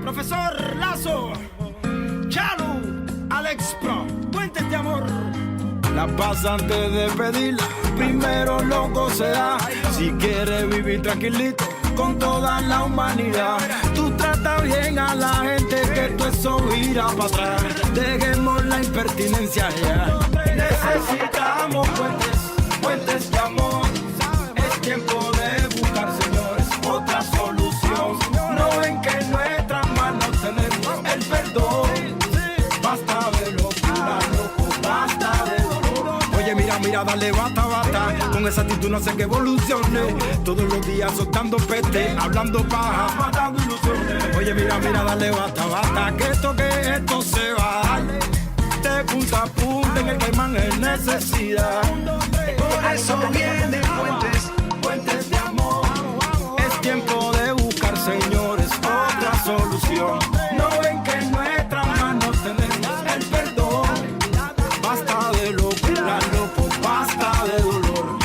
Profesor Lazo, Chalu, Alex Pro, puentes de amor. La paz antes de pedirla, primero loco se da. Si quieres vivir tranquilito con toda la humanidad, tú trata bien a la gente, que todo eso irá para atrás. Dejemos la impertinencia ya. Necesitamos puentes de amor. Es tiempo de buscar, señores, otra solución. No ven que en nuestras manos tenemos el perdón. Basta de locura, loco, basta de dolor. Oye, mira, dale, bata. Con esa actitud no sé que evolucione. Todos los días soltando peste, hablando paja, matando ilusiones. Oye, mira, dale, bata. Que esto se va. De punta a punta en el Caimán es necesidad. Por eso vienen puentes de amor. Es tiempo de buscar, señores, otra solución. No ven que en nuestras manos tenemos el perdón. Basta de locura, loco, basta de dolor.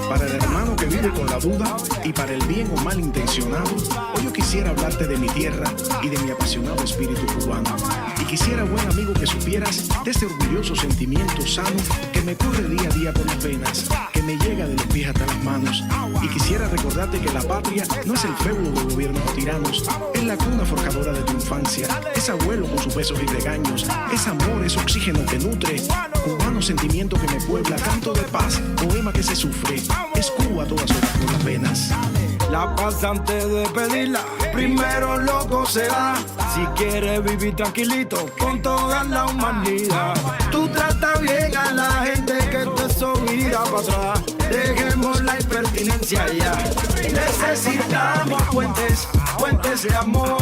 Para el hermano que vive con la duda y para el bien o mal intencionado, hoy yo quisiera hablarte de mi tierra y de mi apasionado espíritu cubano. Y quisiera, buen amigo, que supieras de ese orgulloso sentimiento sano que me corre día a día por las venas, que me llega de los pies hasta las manos. Y quisiera recordarte que la patria no es el feudo de gobiernos o tiranos, es la cuna forjadora de tu infancia, es abuelo con sus besos y regaños, es amor, es oxígeno que nutre, cubano sentimiento que me puebla, canto de paz, poema que se sufre, es Cuba todas horas por las venas. La paz antes de pedirla, primero loco se da. Si quieres vivir tranquilito con toda la humanidad, tú trata bien a la gente, que te eso irá para atrás. Dejemos la impertinencia ya. Necesitamos puentes de amor.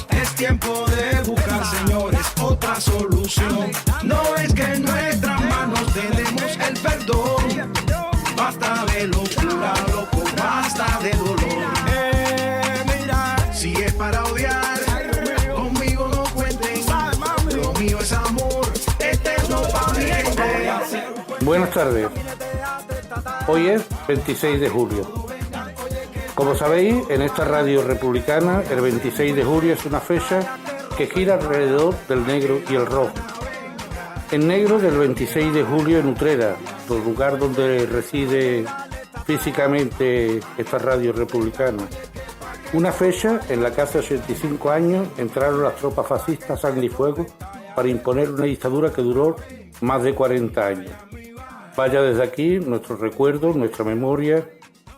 Es tiempo de buscar, señores, otra solución. No es que en nuestras manos tenemos el perdón. Basta de locura, loco, basta de dolor. Mira, si es para odiar, conmigo no cuenten. Lo mío es amor, eterno para mi gente. Buenas tardes. Hoy es 26 de julio. Como sabéis, en esta radio republicana, el 26 de julio es una fecha que gira alrededor del negro y el rojo. En negro, del 26 de julio en Utrera, el lugar donde reside físicamente esta radio republicana. Una fecha en la que hace 85 años entraron las tropas fascistas a sangre y fuego para imponer una dictadura que duró más de 40 años. Vaya desde aquí nuestro recuerdo, nuestra memoria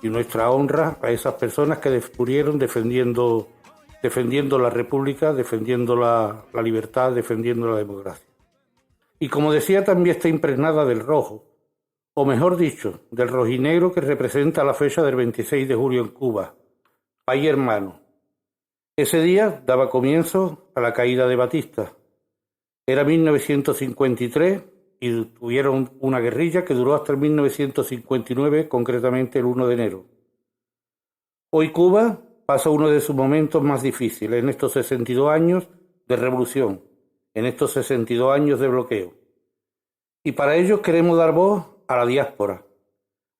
y nuestra honra a esas personas que murieron defendiendo la República, defendiendo la libertad, defendiendo la democracia. Y como decía, también está impregnada del rojo, o mejor dicho, del rojinegro que representa la fecha del 26 de julio en Cuba, país hermano. Ese día daba comienzo a la caída de Batista. Era 1953 y tuvieron una guerrilla que duró hasta el 1959, concretamente el 1 de enero. Hoy Cuba pasa uno de sus momentos más difíciles en estos 62 años de revolución, en estos 62 años de bloqueo. Y para ello queremos dar voz a la diáspora,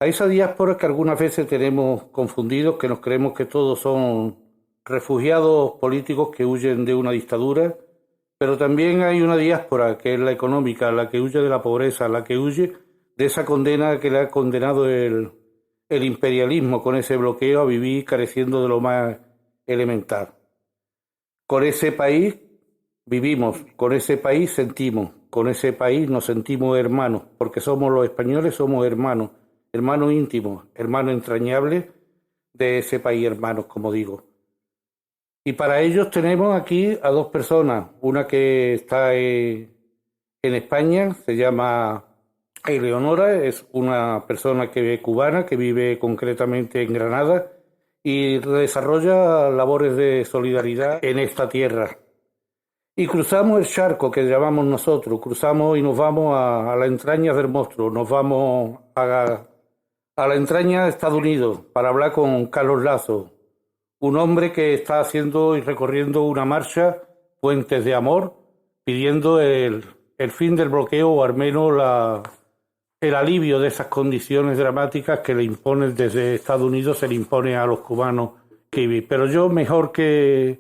a esa diáspora que algunas veces tenemos confundidos, que nos creemos que todos son refugiados políticos que huyen de una dictadura, pero también hay una diáspora que es la económica, la que huye de la pobreza, la que huye de esa condena que le ha condenado el imperialismo con ese bloqueo a vivir careciendo de lo más elemental. Con ese país vivimos, con ese país sentimos, con ese país nos sentimos hermanos, porque somos los españoles, somos hermanos íntimos, hermanos entrañables de ese país hermanos, como digo. Y para ellos tenemos aquí a dos personas, una que está en España, se llama Eleonora, es una persona cubana que vive concretamente en Granada y desarrolla labores de solidaridad en esta tierra. Y cruzamos el charco que llamamos nosotros, cruzamos y nos vamos a la entraña del monstruo, nos vamos a la entraña de Estados Unidos para hablar con Carlos Lazo, un hombre que está haciendo y recorriendo una marcha, Puentes de Amor, pidiendo el fin del bloqueo o al menos el alivio de esas condiciones dramáticas que le imponen desde Estados Unidos, se le impone a los cubanos que viven. Pero yo, mejor que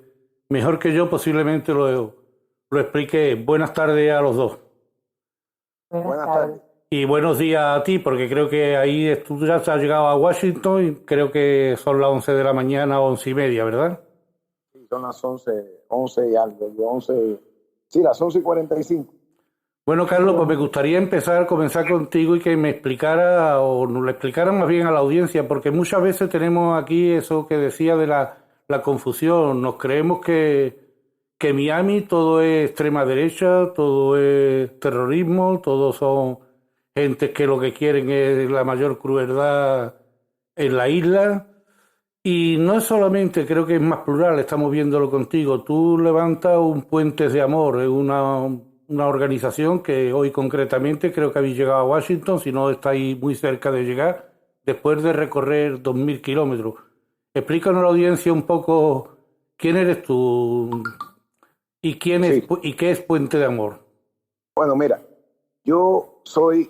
mejor que yo posiblemente lo explique. Buenas tardes a los dos. Buenas tardes. Y buenos días a ti, porque creo que ahí tú ya has llegado a Washington y creo que son las 11 de la mañana, 11:30, ¿verdad? Sí, son las 11 y algo. Las 11:45. Bueno, Carlos, pues me gustaría comenzar contigo y que me explicara, o nos lo explicara más bien a la audiencia, porque muchas veces tenemos aquí eso que decía de la confusión. Nos creemos que Miami todo es extrema derecha, todo es terrorismo, todos son gentes que lo que quieren es la mayor crueldad en la isla. Y no es solamente, creo que es más plural, estamos viéndolo contigo. Tú levantas un Puentes de Amor, es una organización que hoy concretamente creo que habéis llegado a Washington, si no estáis muy cerca de llegar, después de recorrer 2.000 kilómetros. Explícanos a la audiencia un poco quién eres tú y y qué es Puente de Amor. Bueno, mira, yo soy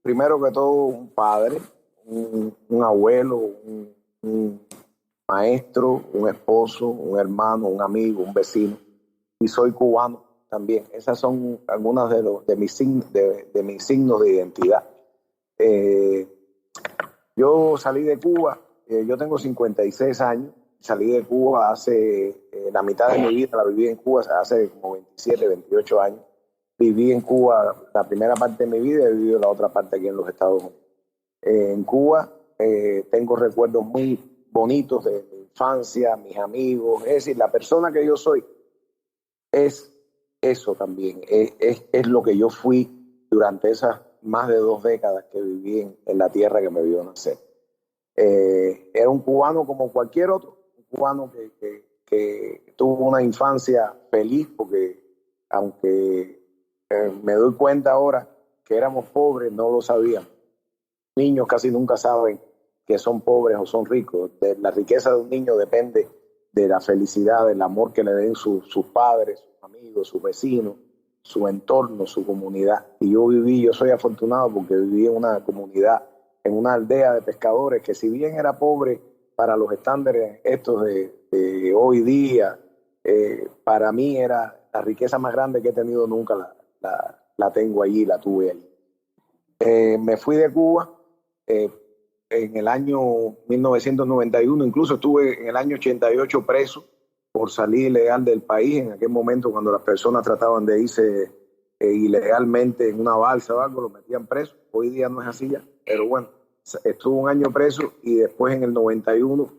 primero que todo un padre, un abuelo, un maestro, un esposo, un hermano, un amigo, un vecino, y soy cubano también. Esas son algunas de mis signos de identidad. Yo salí de Cuba, yo tengo 56 años, salí de Cuba hace la mitad de mi vida, la viví en Cuba hace como 27, 28 años. Viví en Cuba la primera parte de mi vida y he vivido la otra parte aquí en los Estados Unidos. En Cuba tengo recuerdos muy bonitos de mi infancia, mis amigos. Es decir, la persona que yo soy es eso también. Es lo que yo fui durante esas más de 2 décadas que viví en la tierra que me vio nacer. Era un cubano como cualquier otro, un cubano que tuvo una infancia feliz, porque aunque me doy cuenta ahora que éramos pobres, no lo sabíamos. Niños casi nunca saben que son pobres o son ricos. La riqueza de un niño depende de la felicidad, del amor que le den sus padres, sus amigos, sus vecinos, su entorno, su comunidad. Y yo soy afortunado porque viví en una comunidad, en una aldea de pescadores que, si bien era pobre para los estándares estos de hoy día, para mí era la riqueza más grande que he tenido nunca. La tengo allí, la tuve allí. Me fui de Cuba en el año 1991, incluso estuve en el año 88 preso por salir ilegal del país. En aquel momento, cuando las personas trataban de irse ilegalmente en una balsa o algo, lo metían preso. Hoy día no es así ya, pero bueno, estuve un año preso y después en el 91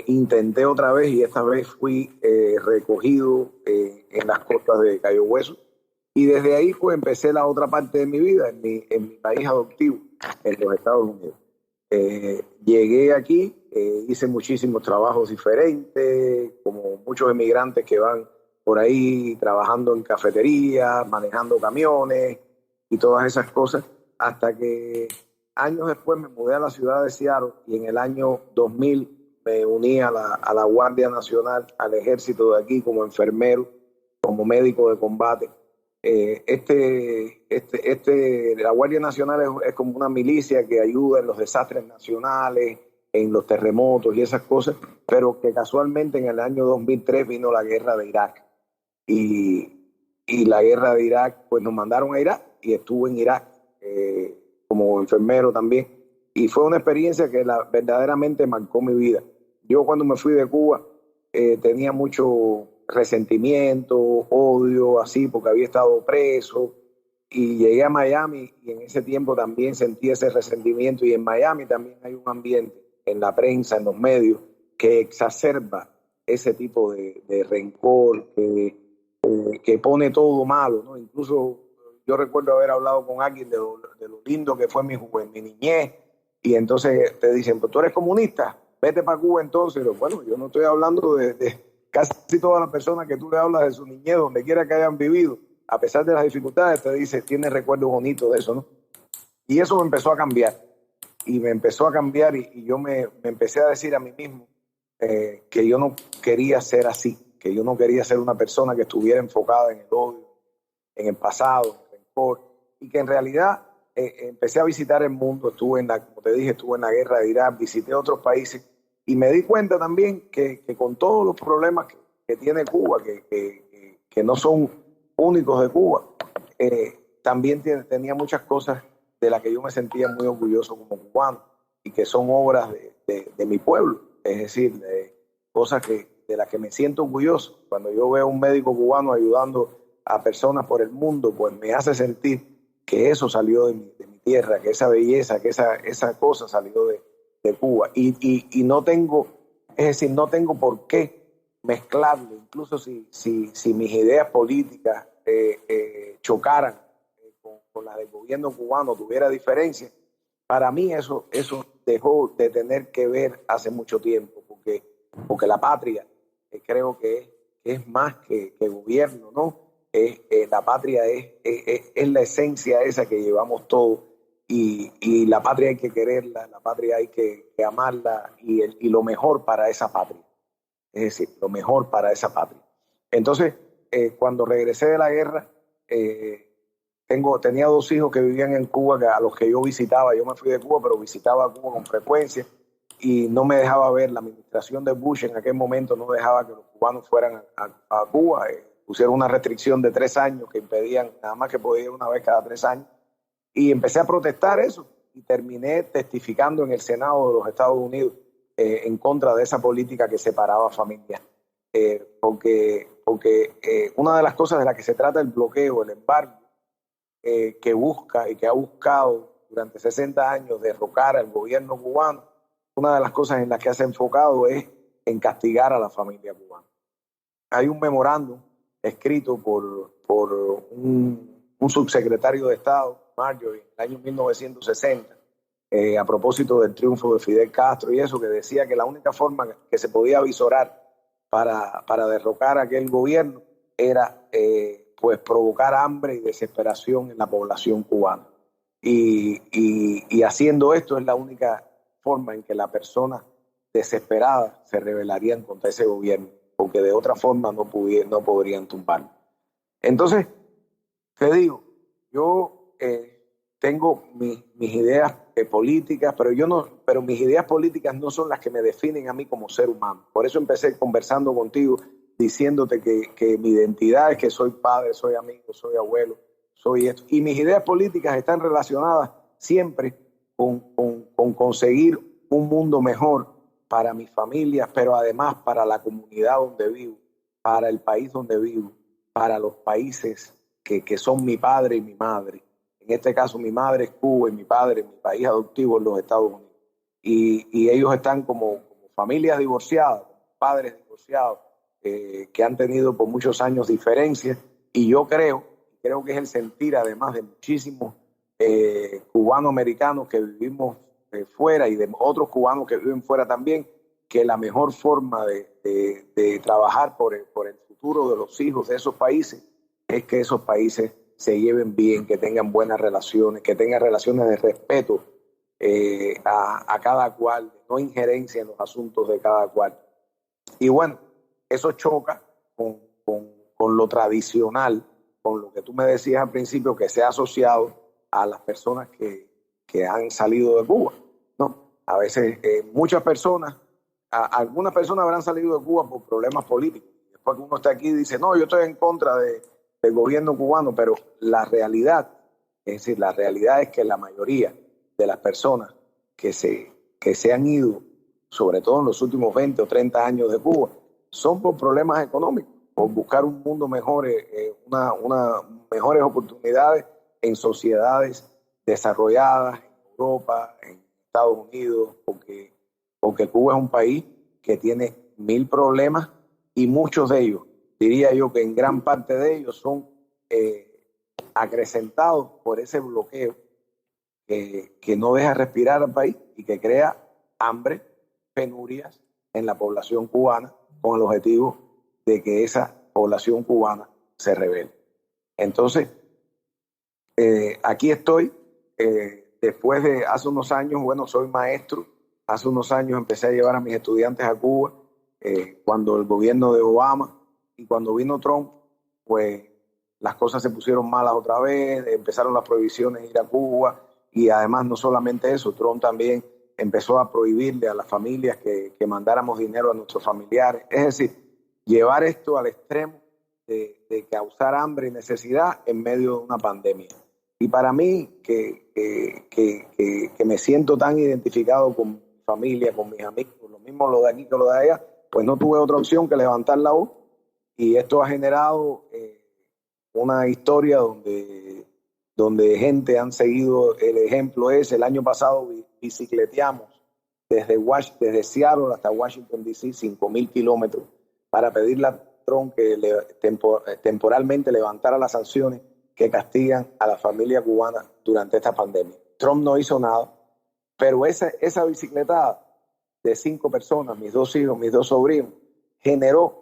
intenté otra vez, y esta vez fui recogido en las costas de Cayo Hueso. Y desde ahí pues empecé la otra parte de mi vida en mi país adoptivo, en los Estados Unidos. Llegué aquí, hice muchísimos trabajos diferentes, como muchos emigrantes que van por ahí trabajando en cafeterías, manejando camiones y todas esas cosas, hasta que años después me mudé a la ciudad de Seattle, y en el año 2000 me uní a la Guardia Nacional, al ejército de aquí, como enfermero, como médico de combate. La Guardia Nacional es como una milicia que ayuda en los desastres nacionales, en los terremotos y esas cosas, pero que casualmente en el año 2003 vino la guerra de Irak. Y la guerra de Irak, pues nos mandaron a Irak, y estuve en Irak como enfermero también. Y fue una experiencia que verdaderamente marcó mi vida. Yo, cuando me fui de Cuba, tenía mucho resentimiento, odio, así, porque había estado preso, y llegué a Miami, y en ese tiempo también sentí ese resentimiento. Y en Miami también hay un ambiente en la prensa, en los medios, que exacerba ese tipo de rencor, que pone todo malo, ¿no? Incluso yo recuerdo haber hablado con alguien de lo lindo que fue mi niñez, y entonces te dicen, pues tú eres comunista, vete para Cuba entonces. Bueno, yo no estoy hablando de casi todas las personas que tú le hablas de su niñez, donde quiera que hayan vivido, a pesar de las dificultades, te dice, tienes recuerdos bonitos de eso, ¿no? Y eso me empezó a cambiar, y yo me empecé a decir a mí mismo que yo no quería ser así, que yo no quería ser una persona que estuviera enfocada en el odio, en el pasado, en el rencor, y que en realidad empecé a visitar el mundo. Como te dije, estuve en la guerra de Irak, visité otros países, y me di cuenta también que con todos los problemas que tiene Cuba, que no son únicos de Cuba, también tenía muchas cosas de las que yo me sentía muy orgulloso como cubano y que son obras de mi pueblo, es decir, de cosas de las que me siento orgulloso. Cuando yo veo a un médico cubano ayudando a personas por el mundo, pues me hace sentir que eso salió de mi tierra, que esa belleza, que esa cosa salió de Cuba. Y no tengo, es decir, no tengo por qué mezclarlo, incluso si mis ideas políticas chocaran con las del gobierno cubano, tuviera diferencia. Para mí eso dejó de tener que ver hace mucho tiempo, porque la patria creo que es más que gobierno, ¿no? La patria es la esencia esa que llevamos todos, y la patria hay que quererla, la patria hay que amarla, y lo mejor para esa patria, es decir, lo mejor para esa patria. Entonces, cuando regresé de la guerra, tenía 2 hijos que vivían en Cuba, a los que yo visitaba. Yo me fui de Cuba, pero visitaba Cuba con frecuencia, y no me dejaba ver. La administración de Bush en aquel momento no dejaba que los cubanos fueran a Cuba. Pusieron una restricción de 3 años que impedían, nada más que podía ir una vez cada 3 años. Y empecé a protestar eso, y terminé testificando en el Senado de los Estados Unidos en contra de esa política que separaba familias. Porque una de las cosas de las que se trata el bloqueo, el embargo, que busca y que ha buscado durante 60 años derrocar al gobierno cubano, una de las cosas en las que se ha enfocado es en castigar a la familia cubana. Hay un memorándum escrito por un subsecretario de Estado, Marjorie, en el año 1960, a propósito del triunfo de Fidel Castro y eso, que decía que la única forma que se podía avisorar para derrocar a aquel gobierno era pues provocar hambre y desesperación en la población cubana. Y haciendo esto es la única forma en que las personas desesperadas se rebelarían contra ese gobierno, porque de otra forma no podrían tumbarlo. Entonces, te digo, yo tengo mis ideas políticas, pero mis ideas políticas no son las que me definen a mí como ser humano. Por eso empecé conversando contigo, diciéndote que mi identidad es que soy padre, soy amigo, soy abuelo, soy esto. Y mis ideas políticas están relacionadas siempre con conseguir un mundo mejor para mi familia, pero además para la comunidad donde vivo, para el país donde vivo, para los países que son mi padre y mi madre. En este caso, mi madre es Cuba y mi padre, mi país adoptivo, es los Estados Unidos. Y ellos están como familias divorciadas, padres divorciados, que han tenido por muchos años diferencias, y yo creo que es el sentir, además de muchísimos cubanoamericanos que vivimos fuera y de otros cubanos que viven fuera también, que la mejor forma de trabajar por el futuro de los hijos de esos países es que esos países se lleven bien, que tengan buenas relaciones, que tengan relaciones de respeto a cada cual, no injerencia en los asuntos de cada cual. Y bueno, eso choca con lo tradicional, con lo que tú me decías al principio, que se ha asociado a las personas que han salido de Cuba, ¿no? A veces muchas personas, algunas personas habrán salido de Cuba por problemas políticos. Después que uno está aquí y dice, no, yo estoy en contra del gobierno cubano, pero la realidad, es decir, la realidad es que la mayoría de las personas que se han ido, sobre todo en los últimos 20 o 30 años de Cuba, son por problemas económicos, por buscar un mundo mejor, mejores oportunidades en sociedades desarrolladas, en Europa, en Estados Unidos, porque Cuba es un país que tiene 1000 problemas, y muchos de ellos, diría yo que en gran parte de ellos, son acrecentados por ese bloqueo que no deja respirar al país y que crea hambre, penurias en la población cubana, con el objetivo de que esa población cubana se rebele. Entonces, aquí estoy, después de hace unos años, bueno, soy maestro, hace unos años empecé a llevar a mis estudiantes a Cuba, cuando el gobierno de Obama, y cuando vino Trump, pues las cosas se pusieron malas otra vez, empezaron las prohibiciones de ir a Cuba, y además no solamente eso, Trump también empezó a prohibirle a las familias que mandáramos dinero a nuestros familiares. Es decir, llevar esto al extremo de causar hambre y necesidad en medio de una pandemia. Y para mí, que me siento tan identificado con mi familia, con mis amigos, lo mismo lo de aquí que lo de allá, pues no tuve otra opción que levantar la voz. Y esto ha generado una historia donde gente han seguido el ejemplo ese. El año pasado bicicleteamos desde Seattle hasta Washington, D.C., 5,000 kilómetros para pedirle a Trump que temporalmente levantara las sanciones que castigan a la familia cubana durante esta pandemia. Trump no hizo nada, pero esa bicicletada de 5 personas, mis 2 hijos, mis 2 sobrinos, generó,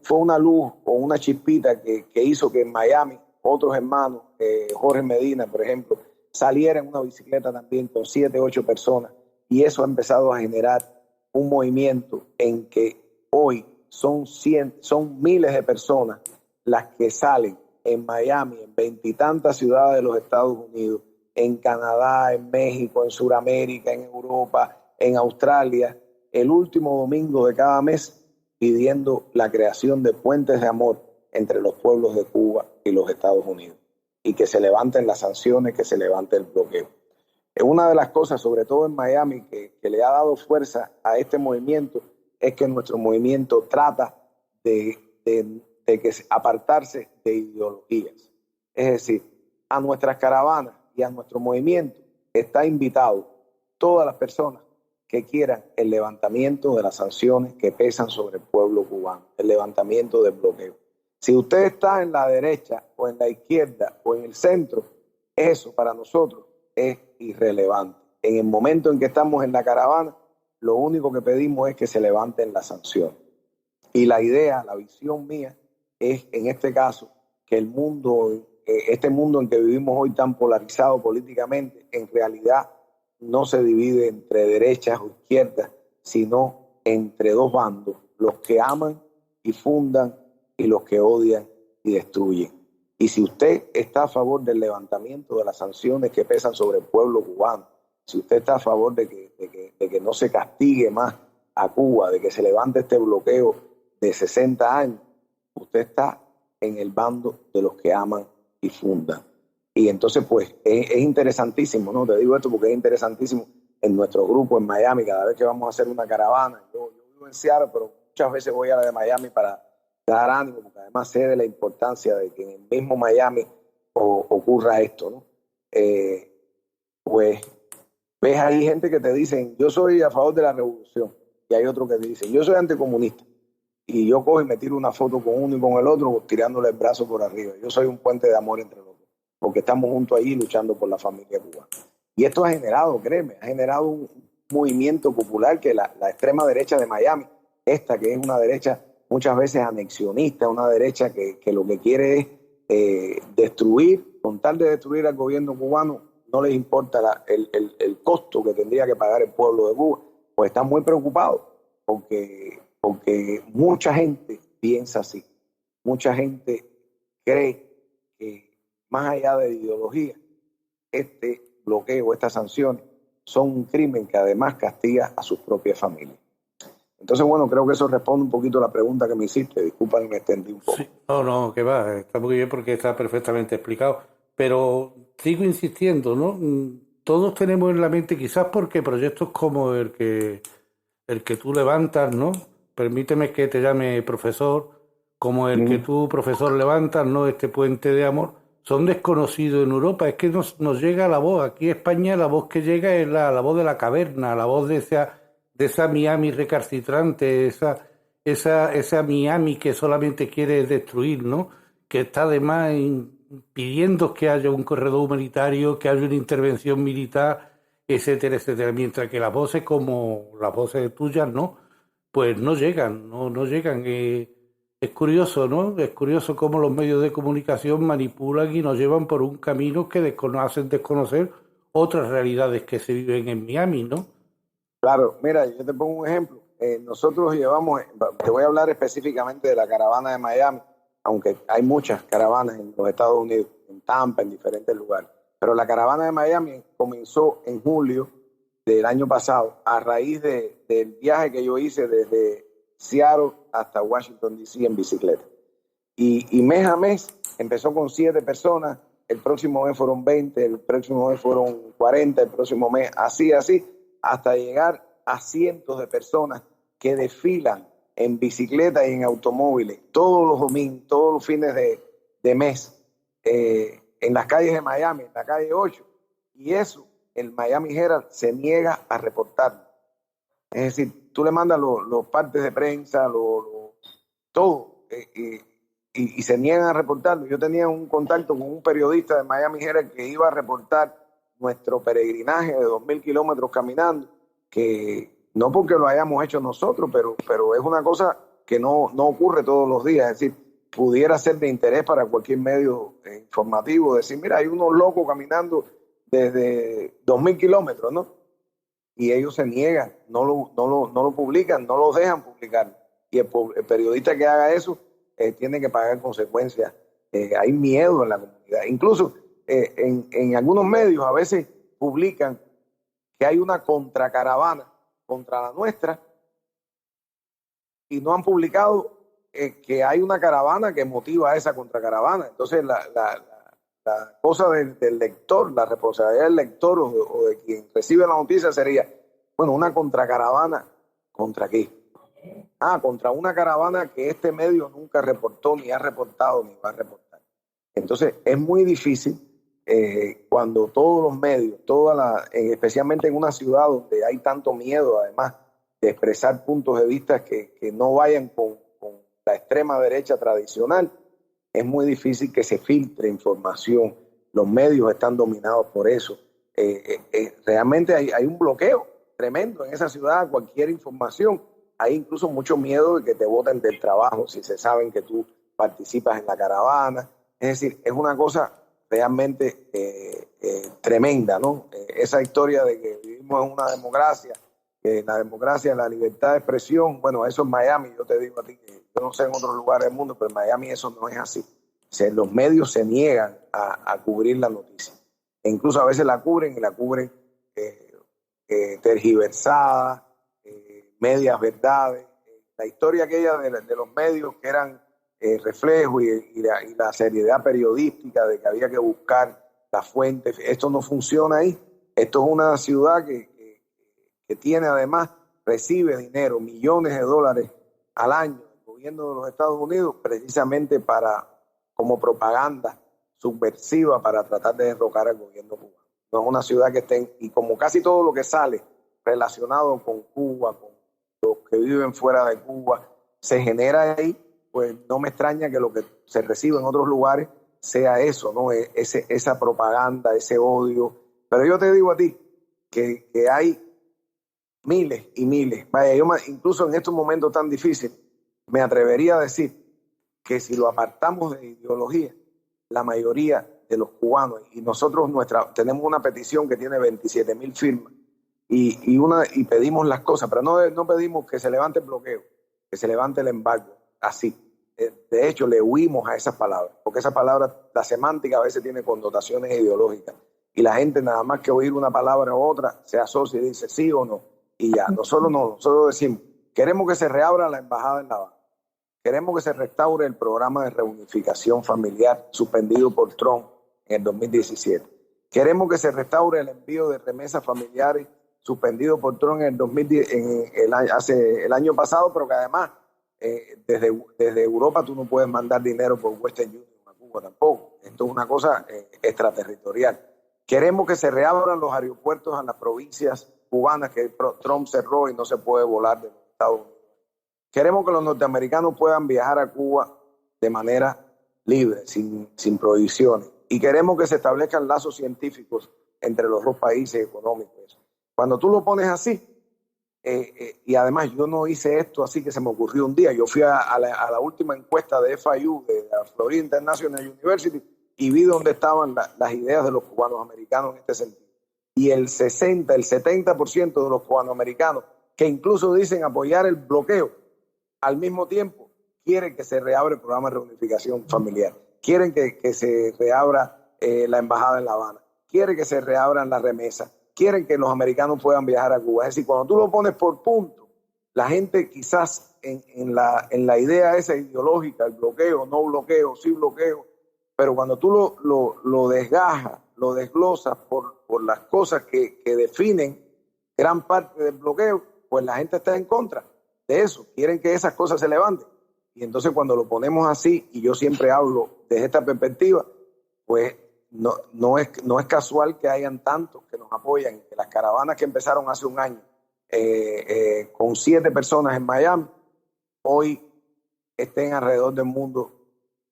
fue una luz o una chispita que hizo que en Miami otros hermanos, Jorge Medina, por ejemplo, saliera en una bicicleta también con 7, 8 personas, y eso ha empezado a generar un movimiento en que hoy son miles de personas las que salen en Miami, en 20 y tantas ciudades de los Estados Unidos, en Canadá, en México, en Sudamérica, en Europa, en Australia, el último domingo de cada mes, pidiendo la creación de puentes de amor entre los pueblos de Cuba y los Estados Unidos, y que se levanten las sanciones, que se levante el bloqueo. Una de las cosas, sobre todo en Miami, que le ha dado fuerza a este movimiento, es que nuestro movimiento trata de que apartarse de ideologías. Es decir, a nuestras caravanas y a nuestro movimiento está invitado todas las personas que quieran el levantamiento de las sanciones que pesan sobre el pueblo cubano, el levantamiento del bloqueo. Si usted está en la derecha o en la izquierda o en el centro, eso para nosotros es irrelevante. En el momento en que estamos en la caravana, lo único que pedimos es que se levanten las sanciones. Y la idea, la visión mía, es en este caso que el mundo, este mundo en que vivimos hoy tan polarizado políticamente, en realidad no se divide entre derechas o izquierdas, sino entre 2 bandos, los que aman y fundan y los que odian y destruyen. Y si usted está a favor del levantamiento de las sanciones que pesan sobre el pueblo cubano, si usted está a favor de que no se castigue más a Cuba, de que se levante este bloqueo de 60 años, usted está en el bando de los que aman y fundan. Y entonces, pues, es interesantísimo, ¿no? Te digo esto porque es interesantísimo en nuestro grupo en Miami, cada vez que vamos a hacer una caravana. Yo vivo en Seattle, pero muchas veces voy a la de Miami para dar ánimo, porque además sé de la importancia de que en el mismo Miami ocurra esto, ¿no? Pues ves ahí gente que te dicen, yo soy a favor de la revolución, y hay otros que te dicen, yo soy anticomunista, y yo cojo y me tiro una foto con uno y con el otro tirándole el brazo por arriba. Yo soy un puente de amor entre los dos, porque estamos juntos ahí luchando por la familia cubana. Y esto ha generado, créeme, ha generado un movimiento popular que la extrema derecha de Miami, esta que es una derecha muchas veces anexionista, una derecha que lo que quiere es destruir, con tal de destruir al gobierno cubano, no les importa el costo que tendría que pagar el pueblo de Cuba, pues están muy preocupados porque mucha gente piensa así, mucha gente cree que más allá de ideología, este bloqueo, estas sanciones son un crimen que además castiga a sus propias familias. Entonces, bueno, creo que eso responde un poquito a la pregunta que me hiciste. Disculpa que me extendí un poco. Sí. No, que va, está muy bien porque está perfectamente explicado. Pero sigo insistiendo, ¿no? Todos tenemos en la mente, quizás porque proyectos como el que tú levantas, ¿no? Permíteme que te llame profesor, como el que tú, profesor, levantas, ¿no? Este puente de amor, son desconocidos en Europa. Es que nos llega la voz. Aquí en España la voz que llega es la voz de la caverna, la voz de esa Miami recalcitrante, esa Miami que solamente quiere destruir, ¿no? Que está además pidiendo que haya un corredor humanitario, que haya una intervención militar, etcétera, etcétera. Mientras que las voces como las voces tuyas, ¿no? Pues no llegan, no llegan. Es curioso, ¿no? Es curioso cómo los medios de comunicación manipulan y nos llevan por un camino que hacen desconocer otras realidades que se viven en Miami, ¿no? Claro, mira, yo te pongo un ejemplo. Nosotros llevamos, te voy a hablar específicamente de la caravana de Miami, aunque hay muchas caravanas en los Estados Unidos, en Tampa, en diferentes lugares. Pero la caravana de Miami comenzó en julio del año pasado, a raíz del viaje que yo hice desde Seattle hasta Washington, D.C. en bicicleta. Y mes a mes empezó con 7 personas, el próximo mes fueron 20, el próximo mes fueron 40, el próximo mes así, hasta llegar a cientos de personas que desfilan en bicicleta y en automóviles todos los domingos, todos los fines de mes, en las calles de Miami, en la calle 8. Y eso el Miami Herald se niega a reportarlo. Es decir, tú le mandas los partes de prensa, todo, y se niegan a reportarlo. Yo tenía un contacto con un periodista de Miami Herald que iba a reportar nuestro peregrinaje de 2.000 kilómetros caminando, que no porque lo hayamos hecho nosotros, pero es una cosa que no ocurre todos los días. Es decir, pudiera ser de interés para cualquier medio informativo, decir, mira, hay unos locos caminando desde 2.000 kilómetros, ¿no? Y ellos se niegan, no lo publican, no lo dejan publicar. Y el periodista que haga eso tiene que pagar consecuencias. Hay miedo en la comunidad. Incluso en algunos medios a veces publican que hay una contracaravana contra la nuestra y no han publicado que hay una caravana que motiva a esa contracaravana. Entonces la cosa del lector, la responsabilidad del lector o de quien recibe la noticia sería, bueno, una contracaravana, ¿contra qué? Contra una caravana que este medio nunca reportó, ni ha reportado, ni va a reportar. Entonces es muy difícil cuando todos los medios, especialmente en una ciudad donde hay tanto miedo, además de expresar puntos de vista que no vayan con la extrema derecha tradicional, es muy difícil que se filtre información. Los medios están dominados por eso. Realmente hay un bloqueo tremendo en esa ciudad a cualquier información. Hay incluso mucho miedo de que te boten del trabajo si se saben que tú participas en la caravana. Es decir, es una cosa realmente tremenda, ¿no? Esa historia de que vivimos en una democracia, que la democracia, la libertad de expresión, bueno, eso en Miami, yo te digo a ti que yo no sé en otros lugares del mundo, pero en Miami eso no es así. O sea, los medios se niegan a cubrir la noticia. E incluso a veces la cubren y la cubren tergiversada, medias verdades. La historia aquella de los medios que eran reflejo y la seriedad periodística de que había que buscar las fuentes, esto no funciona ahí. Esto es una ciudad que tiene además, recibe dinero, millones de dólares al año del gobierno de los Estados Unidos precisamente como propaganda subversiva para tratar de derrocar al gobierno cubano. No es una ciudad que esté, y como casi todo lo que sale relacionado con Cuba, con los que viven fuera de Cuba, se genera ahí, pues no me extraña que lo que se recibe en otros lugares sea eso, ¿no? Esa propaganda, ese odio. Pero yo te digo a ti que hay miles y miles. Vaya, yo incluso en estos momentos tan difíciles me atrevería a decir que si lo apartamos de ideología, la mayoría de los cubanos, y nosotros tenemos una petición que tiene 27,000 firmas y pedimos las cosas, pero no pedimos que se levante el bloqueo, que se levante el embargo, así. De hecho, le huimos a esas palabras, porque esas palabras, la semántica a veces tiene connotaciones ideológicas y la gente nada más que oír una palabra u otra se asocia y dice sí o no. Y ya, nosotros decimos, queremos que se reabra la embajada en La Habana, queremos que se restaure el programa de reunificación familiar suspendido por Trump en el 2017, queremos que se restaure el envío de remesas familiares suspendido por Trump en el año pasado, pero que además desde Europa tú no puedes mandar dinero por Western Union a Cuba tampoco. Esto es una cosa extraterritorial. Queremos que se reabran los aeropuertos a las provincias cubanas que Trump cerró y no se puede volar de los Estados Unidos. Queremos que los norteamericanos puedan viajar a Cuba de manera libre, sin prohibiciones. Y queremos que se establezcan lazos científicos entre los dos países económicos. Cuando tú lo pones así, y además yo no hice esto así que se me ocurrió un día, yo fui a la última encuesta de FIU, de la Florida International University, y vi dónde estaban las ideas de los cubanos americanos en este sentido. Y el 70% de los cubanos americanos, que incluso dicen apoyar el bloqueo, al mismo tiempo quieren que se reabra el programa de reunificación familiar, quieren que se reabra la embajada en La Habana, quieren que se reabran las remesas, quieren que los americanos puedan viajar a Cuba. Es decir, cuando tú lo pones por punto, la gente quizás en la idea esa ideológica, el bloqueo, no bloqueo, sí bloqueo, pero cuando tú lo desgajas, lo desglosas por las cosas que definen gran parte del bloqueo, pues la gente está en contra de eso, quieren que esas cosas se levanten. Y entonces cuando lo ponemos así, y yo siempre hablo desde esta perspectiva, pues no es casual que hayan tantos que nos apoyan, que las caravanas que empezaron hace un año con 7 personas en Miami, hoy estén alrededor del mundo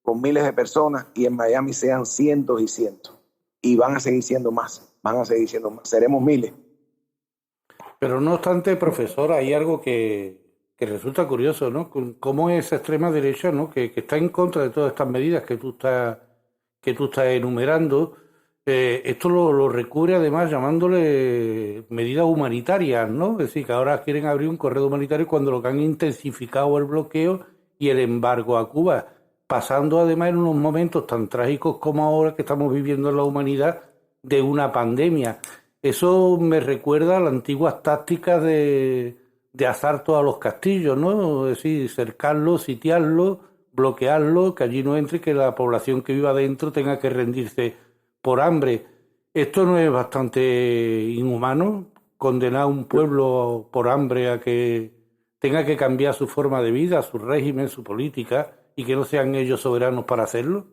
con miles de personas y en Miami sean cientos y cientos. Y van a seguir siendo más, seremos miles. Pero no obstante, profesor, hay algo que resulta curioso, ¿no? Cómo esa extrema derecha, ¿no? que está en contra de todas estas medidas que tú estás enumerando, esto lo recubre además llamándole medidas humanitarias, ¿no? Es decir, que ahora quieren abrir un corredor humanitario cuando lo que han intensificado el bloqueo y el embargo a Cuba, pasando además en unos momentos tan trágicos como ahora que estamos viviendo en la humanidad de una pandemia. Eso me recuerda a las antiguas tácticas de asalto a los castillos, ¿no? Es decir, cercarlos, sitiarlos, bloquearlos, que allí no entre y que la población que viva dentro tenga que rendirse por hambre. ¿Esto no es bastante inhumano? Condenar a un pueblo por hambre a que tenga que cambiar su forma de vida, su régimen, su política, y que no sean ellos soberanos para hacerlo.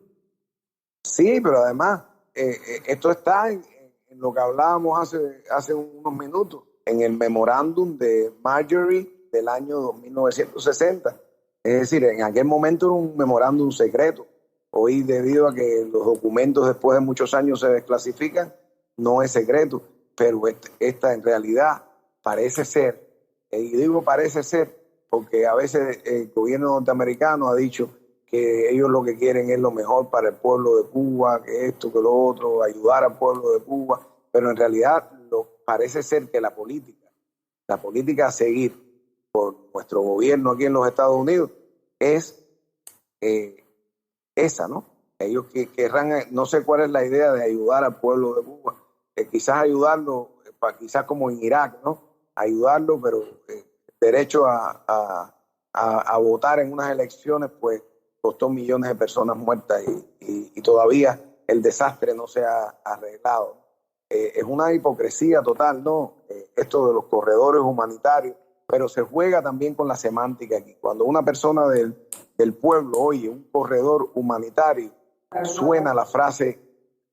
Sí, pero además esto está en lo que hablábamos hace unos minutos, en el memorándum de Marjorie del año 1960. Es decir, en aquel momento era un memorándum secreto. Hoy, debido a que los documentos después de muchos años se desclasifican, no es secreto, pero esta en realidad parece ser, y digo parece ser porque a veces el gobierno norteamericano ha dicho que ellos lo que quieren es lo mejor para el pueblo de Cuba, que esto, que lo otro, ayudar al pueblo de Cuba, pero en realidad parece ser que la política a seguir por nuestro gobierno aquí en los Estados Unidos es esa, ¿no? Ellos querrán, no sé cuál es la idea de ayudar al pueblo de Cuba, quizás ayudarlo, quizás como en Irak, ¿no? Ayudarlo, pero derecho a votar en unas elecciones, pues costó millones de personas muertas y todavía el desastre no se ha arreglado. Es una hipocresía total, ¿no? Esto de los corredores humanitarios, pero se juega también con la semántica aquí. Cuando una persona del pueblo oye un corredor humanitario, suena la frase,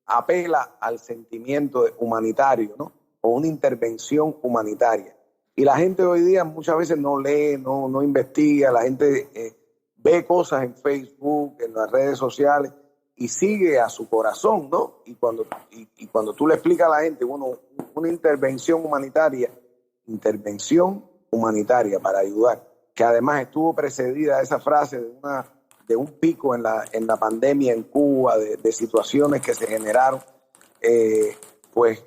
apela al sentimiento humanitario, ¿no? O una intervención humanitaria. Y la gente hoy día muchas veces no lee, no investiga, la gente ve cosas en Facebook, en las redes sociales y sigue a su corazón, ¿no? Y cuando tú le explicas a la gente, bueno, una intervención humanitaria para ayudar, que además estuvo precedida esa frase de un pico en la pandemia en Cuba, de situaciones que se generaron, pues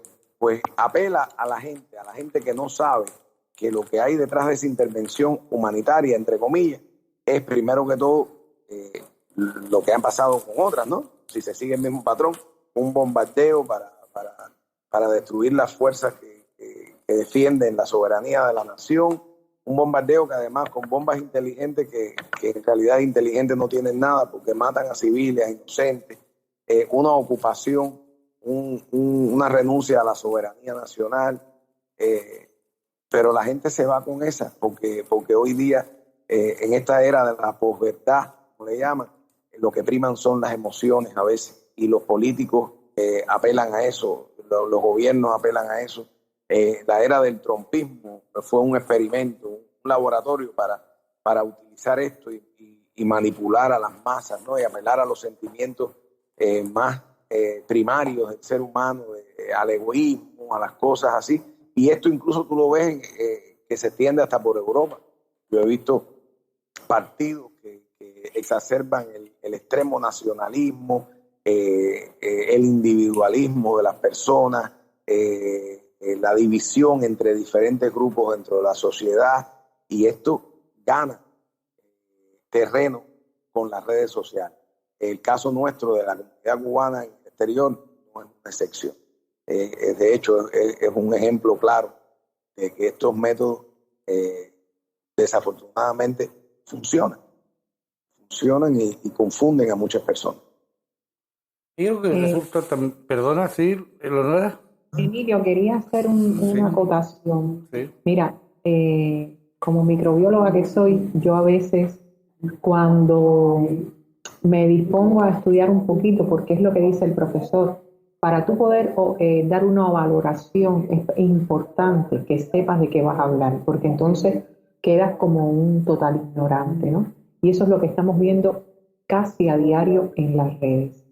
apela a la gente que no sabe que lo que hay detrás de esa intervención humanitaria, entre comillas, es primero que todo lo que han pasado con otras, ¿no? Si se sigue el mismo patrón, un bombardeo para destruir las fuerzas que defienden la soberanía de la nación, un bombardeo que además con bombas inteligentes que en realidad inteligentes no tienen nada porque matan a civiles, a inocentes, una ocupación, una renuncia a la soberanía nacional, pero la gente se va con esa porque hoy día en esta era de la posverdad, como le llaman, lo que priman son las emociones a veces y los políticos apelan a eso, los gobiernos apelan a eso. La era del trumpismo fue un experimento, un laboratorio para utilizar esto y manipular a las masas, ¿no? Y apelar a los sentimientos más primarios del ser humano, al egoísmo, a las cosas así. Y esto incluso tú lo ves que se extiende hasta por Europa. Yo he visto partidos que exacerban el extremo nacionalismo, el individualismo de las personas, la división entre diferentes grupos dentro de la sociedad, y esto gana terreno con las redes sociales. El caso nuestro de la comunidad cubana en el exterior no es una excepción. De hecho, es un ejemplo claro de que estos métodos desafortunadamente funcionan y confunden a muchas personas. Y lo que resulta tan... Perdona, sí, Eleonora. Emilio, quería hacer una acotación. Sí. Mira, como microbióloga que soy, yo a veces cuando me dispongo a estudiar un poquito, porque es lo que dice el profesor, para tú poder dar una valoración es importante que sepas de qué vas a hablar, porque entonces quedas como un total ignorante, ¿no? Y eso es lo que estamos viendo casi a diario en las redes.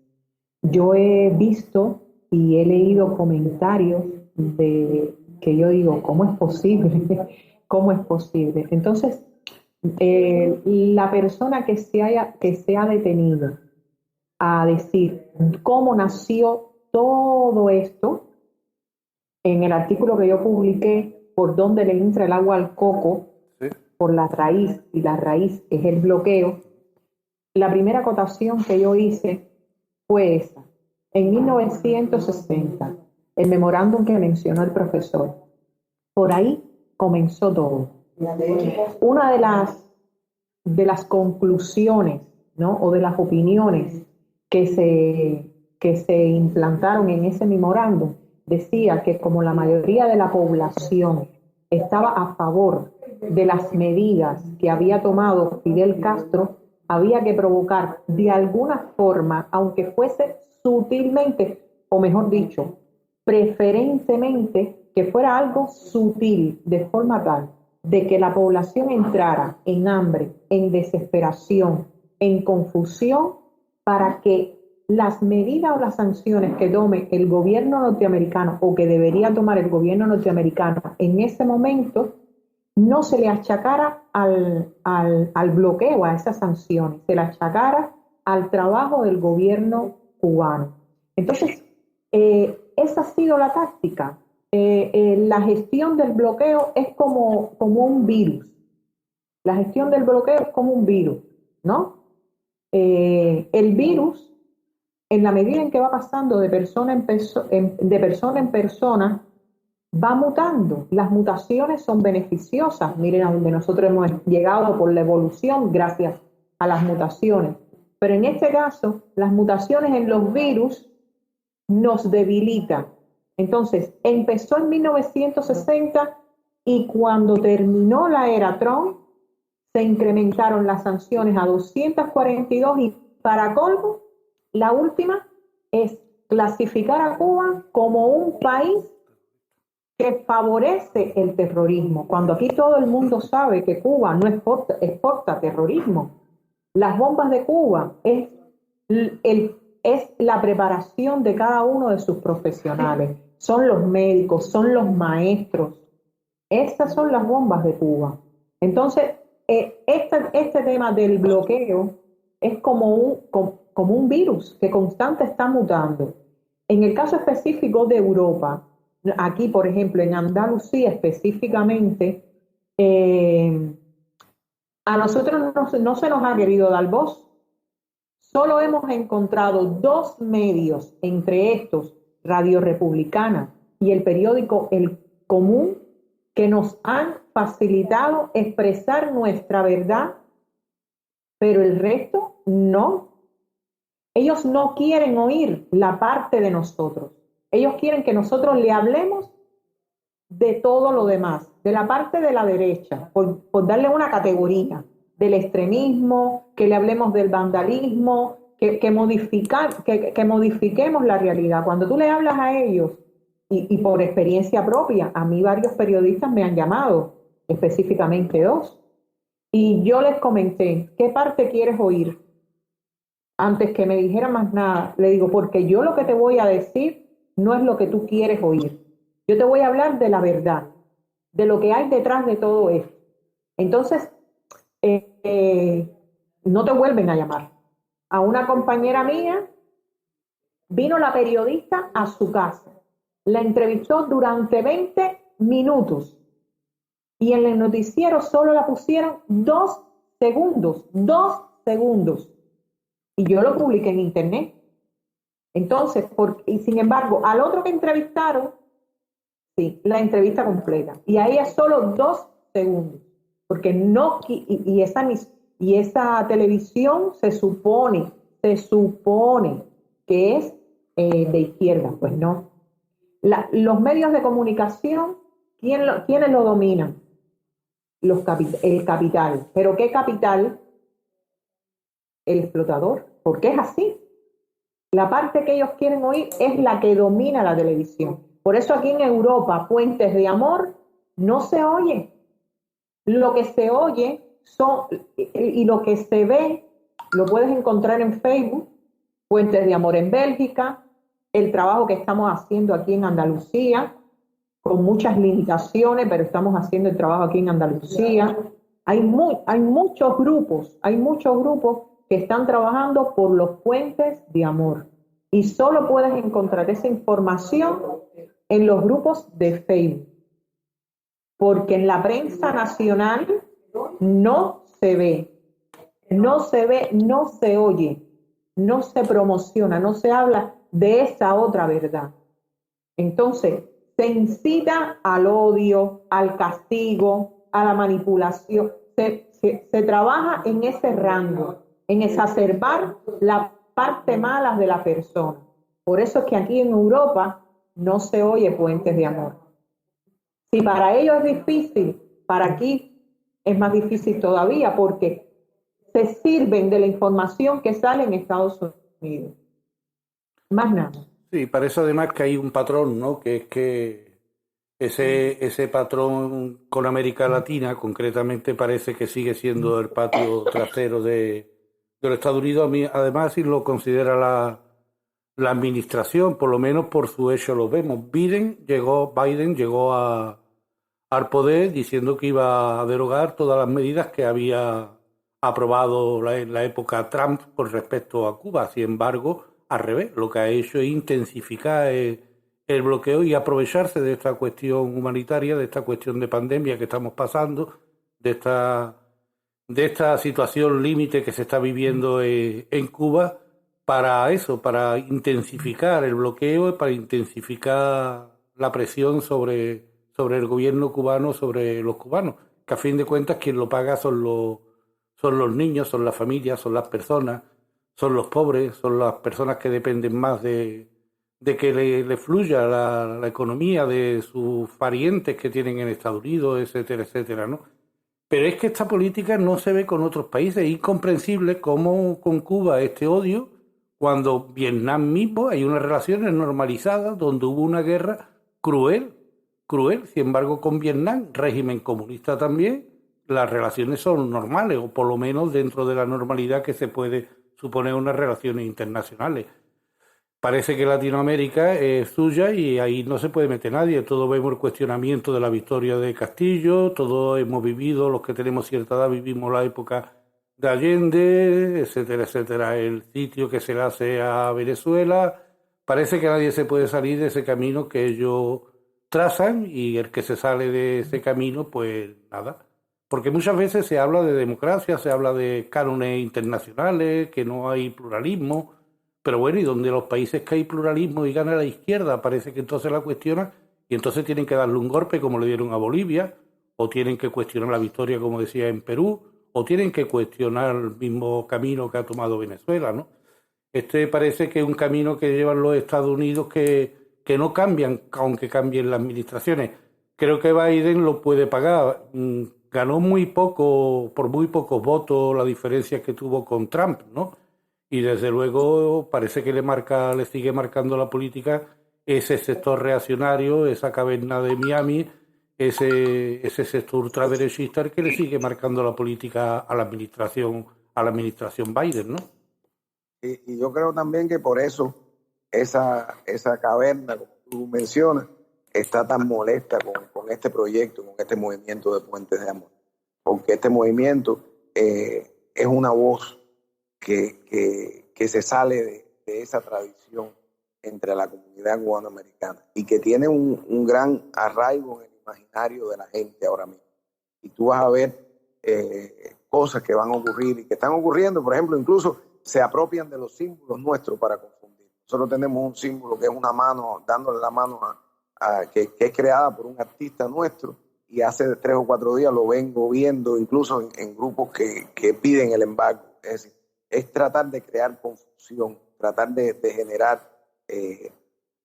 Yo he visto y he leído comentarios de que yo digo, ¿cómo es posible? ¿Cómo es posible? Entonces, la persona que se ha detenido a decir cómo nació todo esto, en el artículo que yo publiqué, por dónde le entra el agua al coco, Sí. por la raíz, y la raíz es el bloqueo, la primera acotación que yo hice fue esa. En 1960, el memorándum que mencionó el profesor, por ahí comenzó todo. Una de las conclusiones, ¿no? O de las opiniones que se implantaron en ese memorándum decía que como la mayoría de la población estaba a favor de las medidas que había tomado Fidel Castro, había que provocar de alguna forma, aunque fuese sutilmente, o mejor dicho, preferentemente, que fuera algo sutil, de forma tal de que la población entrara en hambre, en desesperación, en confusión, para que las medidas o las sanciones que tome el gobierno norteamericano o que debería tomar el gobierno norteamericano en ese momento no se le achacara al bloqueo, a esas sanciones, se le achacara al trabajo del gobierno cubano. Entonces, esa ha sido la táctica. La gestión del bloqueo es como un virus. La gestión del bloqueo es como un virus, ¿no? El virus, en la medida en que va pasando de persona en persona, va mutando. Las mutaciones son beneficiosas. Miren a donde nosotros hemos llegado por la evolución gracias a las mutaciones. Pero en este caso, las mutaciones en los virus nos debilitan. Entonces, empezó en 1960 y cuando terminó la era Trump, se incrementaron las sanciones a 242 y para colmo, la última es clasificar a Cuba como un país que favorece el terrorismo, cuando aquí todo el mundo sabe que Cuba no exporta terrorismo. Las bombas de Cuba es la preparación de cada uno de sus profesionales. Son los médicos, son los maestros. Estas son las bombas de Cuba. Entonces, este tema del bloqueo es como un virus que constante está mutando. En el caso específico de Europa, aquí, por ejemplo, en Andalucía específicamente, a nosotros no se nos ha querido dar voz. Solo hemos encontrado 2 medios, entre estos Radio Republicana y el periódico El Común, que nos han facilitado expresar nuestra verdad, pero el resto no. Ellos no quieren oír la parte de nosotros. Ellos quieren que nosotros le hablemos de todo lo demás, de la parte de la derecha, por darle una categoría, del extremismo, que le hablemos del vandalismo, que modifiquemos la realidad. Cuando tú le hablas a ellos, y por experiencia propia, a mí varios periodistas me han llamado, específicamente 2, y yo les comenté, ¿qué parte quieres oír? Antes que me dijera más nada, le digo, porque yo lo que te voy a decir no es lo que tú quieres oír. Yo te voy a hablar de la verdad, de lo que hay detrás de todo esto. Entonces, no te vuelven a llamar. A una compañera mía vino la periodista a su casa, la entrevistó durante 20 minutos y en el noticiero solo la pusieron 2 segundos, 2 segundos. Y yo lo publiqué en internet. Entonces, y sin embargo, al otro que entrevistaron, sí, la entrevista completa. Y a ella solo 2 segundos. porque no, y esa televisión se supone que es de izquierda, pues no. Los medios de comunicación, ¿quiénes lo dominan? El capital. ¿Pero qué capital? El explotador, porque es así. La parte que ellos quieren oír es la que domina la televisión. Por eso aquí en Europa, Puentes de Amor no se oye. Lo que se oye y lo que se ve, lo puedes encontrar en Facebook, Puentes de Amor en Bélgica, el trabajo que estamos haciendo aquí en Andalucía, con muchas limitaciones, pero estamos haciendo el trabajo aquí en Andalucía. Hay muchos grupos que están trabajando por los puentes de amor. Y solo puedes encontrar esa información en los grupos de Facebook. Porque en la prensa nacional no se ve, no se oye, no se promociona, no se habla de esa otra verdad. Entonces, se incita al odio, al castigo, a la manipulación. Se trabaja en ese rango, en exacerbar la parte mala de la persona. Por eso es que aquí en Europa no se oye Puentes de Amor. Si para ellos es difícil, para aquí es más difícil todavía, porque se sirven de la información que sale en Estados Unidos. Más nada. Sí, parece además que hay un patrón, ¿no? Que es que ese patrón con América Latina, concretamente, parece que sigue siendo el patio trasero de los Estados Unidos. A mí, además, si lo considera la administración, por lo menos por su hecho lo vemos. Biden llegó al poder diciendo que iba a derogar todas las medidas que había aprobado en la época Trump con respecto a Cuba. Sin embargo, al revés, lo que ha hecho es intensificar el bloqueo y aprovecharse de esta cuestión humanitaria, de esta cuestión de pandemia que estamos pasando, de esta situación límite que se está viviendo en Cuba, para eso, para intensificar el bloqueo, para intensificar la presión sobre el gobierno cubano, sobre los cubanos, que a fin de cuentas quien lo paga son los niños, son las familias, son las personas, son los pobres, son las personas que dependen más de que le fluya la economía de sus parientes que tienen en Estados Unidos, etcétera, etcétera, ¿no? Pero es que esta política no se ve con otros países. Es incomprensible cómo con Cuba este odio, cuando Vietnam mismo hay unas relaciones normalizadas donde hubo una guerra cruel. Sin embargo, con Vietnam, régimen comunista también, las relaciones son normales, o por lo menos dentro de la normalidad que se puede suponer unas relaciones internacionales. Parece que Latinoamérica es suya y ahí no se puede meter nadie. Todos vemos el cuestionamiento de la victoria de Castillo, todos hemos vivido, los que tenemos cierta edad, vivimos la época de Allende, etcétera, etcétera, el sitio que se le hace a Venezuela. Parece que nadie se puede salir de ese camino que ellos trazan, y el que se sale de ese camino, pues nada. Porque muchas veces se habla de democracia, se habla de cánones internacionales, que no hay pluralismo, pero bueno, y donde los países que hay pluralismo y gana la izquierda, parece que entonces la cuestionan, y entonces tienen que darle un golpe como le dieron a Bolivia, o tienen que cuestionar la victoria, como decía, en Perú, o tienen que cuestionar el mismo camino que ha tomado Venezuela, ¿no? Este parece que es un camino que llevan los Estados Unidos que no cambian, aunque cambien las administraciones. Creo que Biden lo puede pagar. Ganó muy poco, por muy pocos votos, la diferencia que tuvo con Trump, ¿no? Y desde luego parece que le sigue marcando la política ese sector reaccionario, esa caverna de Miami, ese sector ultraderechista, el que le sigue marcando la política a la administración Biden, ¿no? Y yo creo también que por eso esa caverna, como tú mencionas, está tan molesta con este proyecto, con este movimiento de Puentes de Amor. Porque este movimiento es una voz que se sale de esa tradición entre la comunidad cubanoamericana y que tiene un gran arraigo en el imaginario de la gente ahora mismo. Y tú vas a ver cosas que van a ocurrir y que están ocurriendo. Por ejemplo, incluso se apropian de los símbolos nuestros para confundir. Nosotros tenemos un símbolo que es una mano, dándole la mano que es creada por un artista nuestro, y hace 3 o 4 días lo vengo viendo incluso en grupos que piden el embargo. Es decir, es tratar de crear confusión, tratar de generar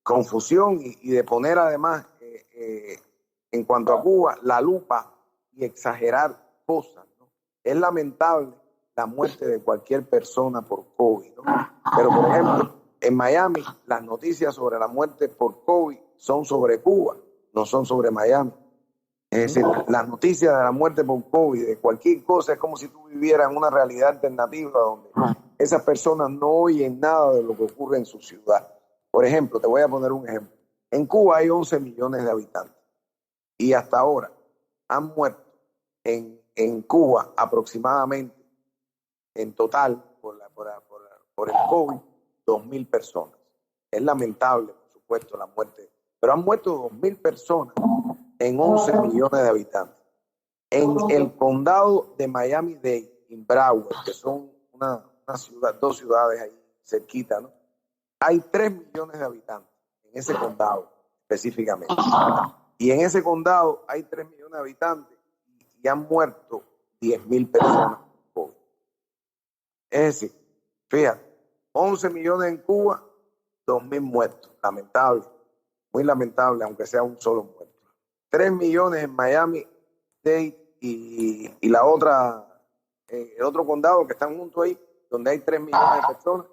confusión y de poner además en cuanto a Cuba la lupa y exagerar cosas, ¿no? Es lamentable la muerte de cualquier persona por COVID, ¿no? Pero por ejemplo, en Miami las noticias sobre la muerte por COVID son sobre Cuba, no son sobre Miami. Es decir, las noticias de la muerte por COVID, de cualquier cosa, es como si tú vivieras en una realidad alternativa donde esas personas no oyen nada de lo que ocurre en su ciudad. Por ejemplo, te voy a poner un ejemplo. En Cuba hay 11 millones de habitantes y hasta ahora han muerto en Cuba aproximadamente, en total, por el COVID, 2.000 personas. Es lamentable, por supuesto, la muerte, pero han muerto 2.000 personas en 11 millones de habitantes. En el condado de Miami-Dade, en Broward, que son una ciudad, 2 ciudades ahí cerquita, ¿no? Hay 3 millones de habitantes en ese condado específicamente. Y en ese condado hay 3 millones de habitantes y han muerto 10.000 personas por COVID. Es decir, fíjate, 11 millones en Cuba, 2.000 muertos. Lamentable, muy lamentable, aunque sea un solo muerto. 3 millones en Miami-Dade y la otra, el otro condado que están juntos ahí, donde hay 3 millones de personas,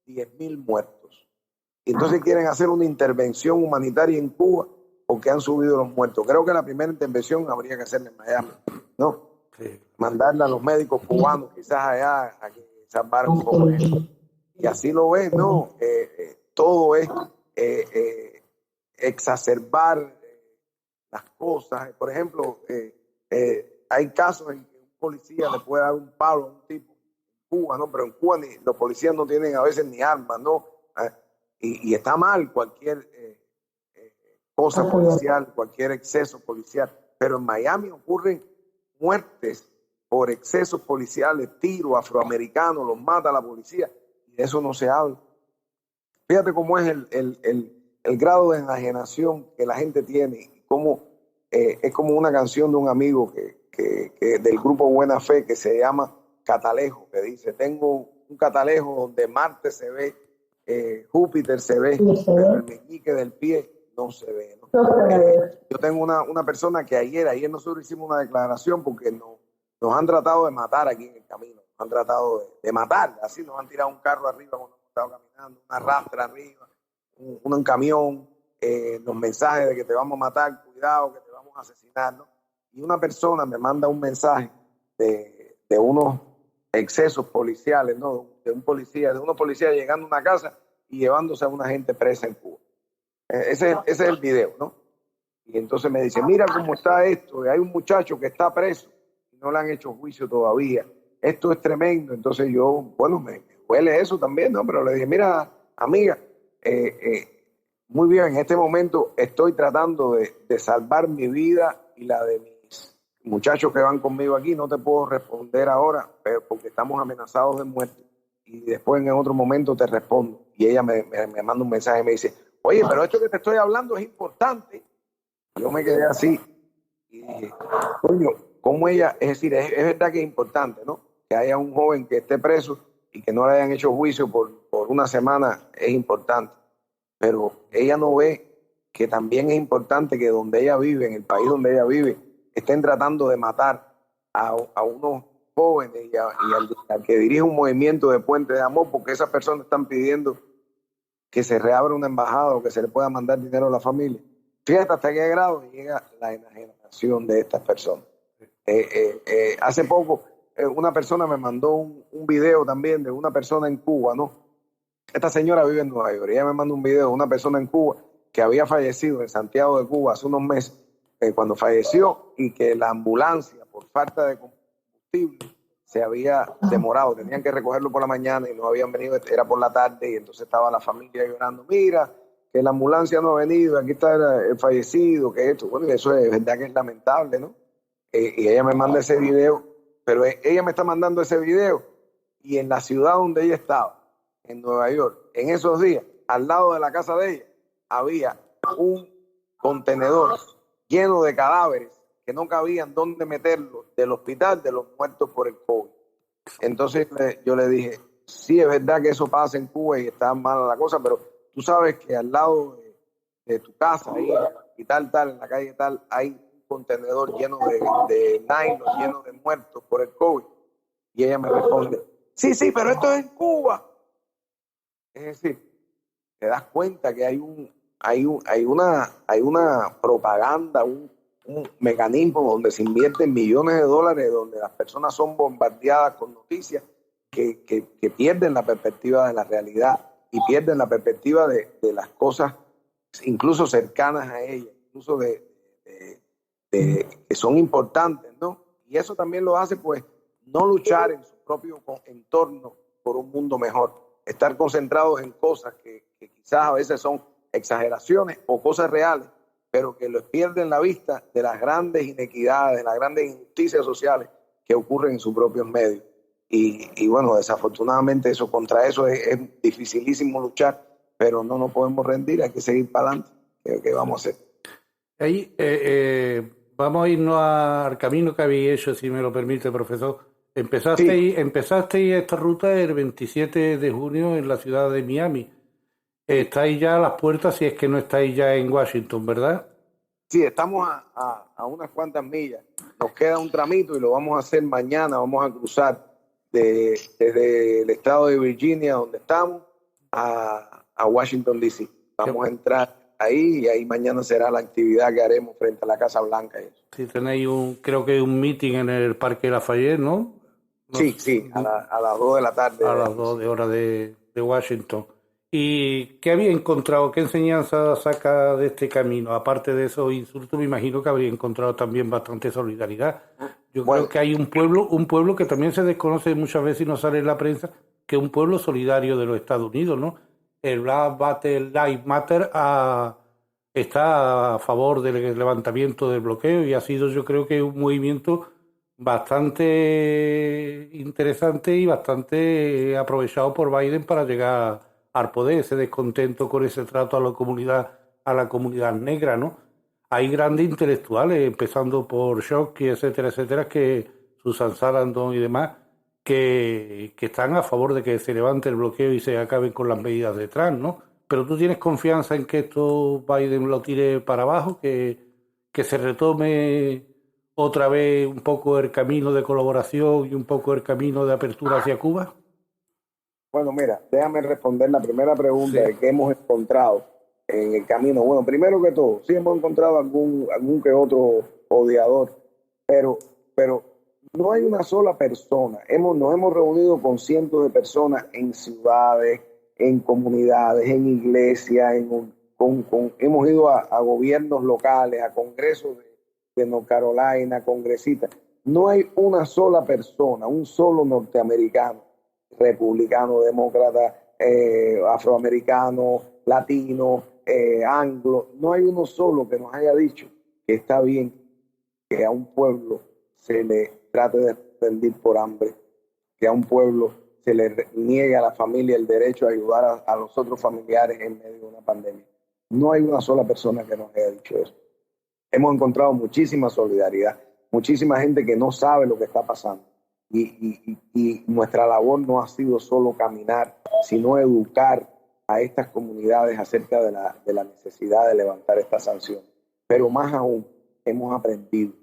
10.000 muertos. Y entonces quieren hacer una intervención humanitaria en Cuba porque han subido los muertos. Creo que la primera intervención habría que hacerla en Miami, ¿no? Sí. Mandarla a los médicos cubanos, quizás allá, a que salvaran un poco de eso. Y así lo ves, ¿no? Todo es exacerbar las cosas. Por ejemplo, hay casos en que un policía le puede dar un palo a un tipo en Cuba, ¿no? Pero en Cuba los policías no tienen a veces ni armas, ¿no? Y está mal cualquier cosa policial, cualquier exceso policial. Pero en Miami ocurren muertes por excesos policiales, tiros, afroamericanos, los mata la policía, y de eso no se habla. Fíjate cómo es el grado de enajenación que la gente tiene, y cómo es como una canción de un amigo que del grupo Buena Fe que se llama Catalejo, que dice: tengo un catalejo donde Marte se ve, Júpiter se ve, pero el meñique del pie no se ve, ¿no? Yo tengo una persona que ayer nosotros hicimos una declaración porque nos han tratado de matar aquí en el camino, nos han tratado de matar, así nos han tirado un carro arriba cuando hemos estado caminando, una rastra arriba, un camión, los mensajes de que te vamos a matar, cuidado, que te vamos a asesinar, ¿no? Y una persona me manda un mensaje de unos excesos policiales, ¿no? De unos policías llegando a una casa y llevándose a una gente presa en Cuba. Ese es el video, ¿no? Y entonces me dice: mira cómo está esto, hay un muchacho que está preso y no le han hecho juicio todavía, esto es tremendo. Entonces yo, bueno, me huele eso también, ¿no? Pero le dije: mira, amiga, muy bien, en este momento estoy tratando de salvar mi vida y la de mis muchachos que van conmigo aquí. No te puedo responder ahora, pero porque estamos amenazados de muerte, y después en otro momento te respondo. Y ella me manda un mensaje y me dice: oye, pero esto que te estoy hablando es importante. Yo me quedé así y dije: coño, ¿cómo ella? Es decir, es verdad que es importante, ¿no? Que haya un joven que esté preso y que no le hayan hecho juicio por una semana, es importante. Pero ella no ve que también es importante que donde ella vive, en el país donde ella vive, estén tratando de matar a unos jóvenes y al que dirige un movimiento de Puente de Amor, porque esas personas están pidiendo que se reabra una embajada o que se le pueda mandar dinero a la familia. Fíjate hasta qué grado llega la enajenación de estas personas. Hace poco una persona me mandó un video también de una persona en Cuba, ¿no? Esta señora vive en Nueva York y ella me mandó un video de una persona en Cuba que había fallecido en Santiago de Cuba hace unos meses, cuando falleció, y que la ambulancia, por falta de combustible, se había demorado. Tenían que recogerlo por la mañana y no habían venido, era por la tarde, y entonces estaba la familia llorando: mira, que la ambulancia no ha venido, aquí está el fallecido, que esto. Bueno, eso es verdad que es lamentable, ¿no? Y ella me manda ese video, pero ella me está mandando ese video, y en la ciudad donde ella estaba, en Nueva York, en esos días, al lado de la casa de ella, había un contenedor lleno de cadáveres que no cabían dónde meterlos del hospital de los muertos por el COVID. Entonces yo le dije, sí, es verdad que eso pasa en Cuba y está mala la cosa, pero tú sabes que al lado de tu casa, ahí, y tal, en la calle tal, hay un contenedor lleno de nylon, lleno de muertos por el COVID. Y ella me responde, sí, pero esto es en Cuba. Es decir, te das cuenta que hay una propaganda, un mecanismo donde se invierten millones de dólares, donde las personas son bombardeadas con noticias que pierden la perspectiva de la realidad y pierden la perspectiva de las cosas incluso cercanas a ellas, incluso que son importantes, ¿no? Y eso también lo hace, pues, no luchar en su propio entorno por un mundo mejor, estar concentrados en cosas que quizás a veces son exageraciones o cosas reales, pero que les pierden la vista de las grandes inequidades, de las grandes injusticias sociales que ocurren en sus propios medios. Y bueno, desafortunadamente contra eso es dificilísimo luchar, pero no nos podemos rendir, hay que seguir para adelante. ¿Qué vamos a hacer? Ahí, vamos a irnos al camino que habéis hecho, si me lo permite, profesor. Empezasteis esta ruta el 27 de junio en la ciudad de Miami. Estáis ya a las puertas, si es que no estáis ya en Washington, ¿verdad? Sí, estamos a unas cuantas millas. Nos queda un tramito y lo vamos a hacer mañana. Vamos a cruzar desde el estado de Virginia, donde estamos, a Washington, D.C. Vamos a entrar ahí y ahí mañana será la actividad que haremos frente a la Casa Blanca. Sí, tenéis creo que un meeting en el Parque Lafayette, ¿no? Sí, a las 2 de la tarde. A las 2 de hora de Washington. ¿Y qué había encontrado? ¿Qué enseñanza saca de este camino? Aparte de esos insultos, me imagino que habría encontrado también bastante solidaridad. Yo creo que hay un pueblo que también se desconoce muchas veces y no sale en la prensa, que es un pueblo solidario de los Estados Unidos, ¿no? El Black Lives Matter está a favor del levantamiento del bloqueo y ha sido, yo creo que un movimiento bastante interesante y bastante aprovechado por Biden para llegar al poder, ese descontento con ese trato a la comunidad negra, ¿no? Hay grandes intelectuales, empezando por Schottky, etcétera, que Susan Sarandon y demás, que están a favor de que se levante el bloqueo y se acaben con las medidas de Trump, ¿no? Pero tú tienes confianza en que esto Biden lo tire para abajo, que se retome otra vez un poco el camino de colaboración y un poco el camino de apertura hacia Cuba. Bueno, mira, déjame responder la primera pregunta de qué hemos encontrado en el camino. Bueno, primero que todo, sí hemos encontrado algún que otro odiador, pero no hay una sola persona. Nos hemos reunido con cientos de personas en ciudades, en comunidades, en iglesias, hemos ido a gobiernos locales, a congresos de North Carolina, congresistas. No hay una sola persona, un solo norteamericano, republicano, demócrata, afroamericano, latino, anglo, no hay uno solo que nos haya dicho que está bien que a un pueblo se le trate de rendir por hambre, que a un pueblo se le niegue a la familia el derecho a ayudar a los otros familiares en medio de una pandemia. No hay una sola persona que nos haya dicho eso. Hemos encontrado muchísima solidaridad, muchísima gente que no sabe lo que está pasando. Y nuestra labor no ha sido solo caminar, sino educar a estas comunidades acerca de la necesidad de levantar esta sanción. Pero más aún, hemos aprendido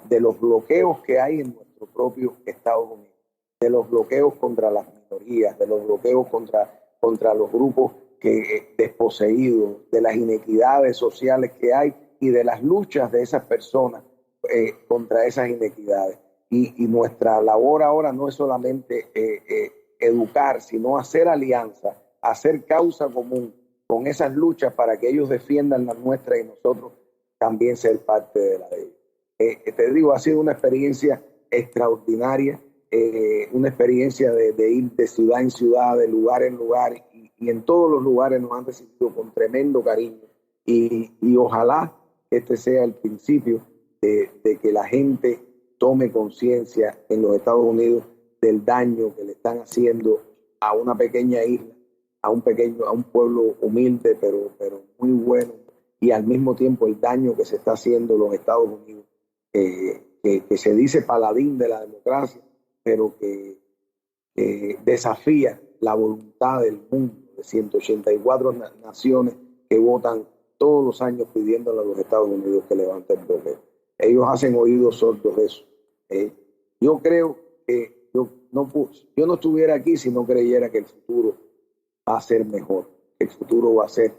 de los bloqueos que hay en nuestro propio Estados Unidos, de los bloqueos contra las minorías, de los bloqueos contra los grupos desposeídos, de las inequidades sociales que hay y de las luchas de esas personas contra esas inequidades. Y nuestra labor ahora no es solamente educar, sino hacer alianza, hacer causa común con esas luchas para que ellos defiendan las nuestras y nosotros también ser parte de la de ellos. Te digo, ha sido una experiencia extraordinaria, una experiencia de ir de ciudad en ciudad, de lugar en lugar, y en todos los lugares nos han recibido con tremendo cariño. Y ojalá este sea el principio de que la gente tome conciencia en los Estados Unidos del daño que le están haciendo a una pequeña isla, a un pueblo humilde pero muy bueno y al mismo tiempo el daño que se está haciendo los Estados Unidos, que se dice paladín de la democracia, pero que desafía la voluntad del mundo, de 184 naciones que votan todos los años pidiéndole a los Estados Unidos que levanten el bloqueo. Ellos hacen oídos sordos de eso. Yo creo que yo no estuviera aquí si no creyera que el futuro va a ser mejor, que el futuro va a ser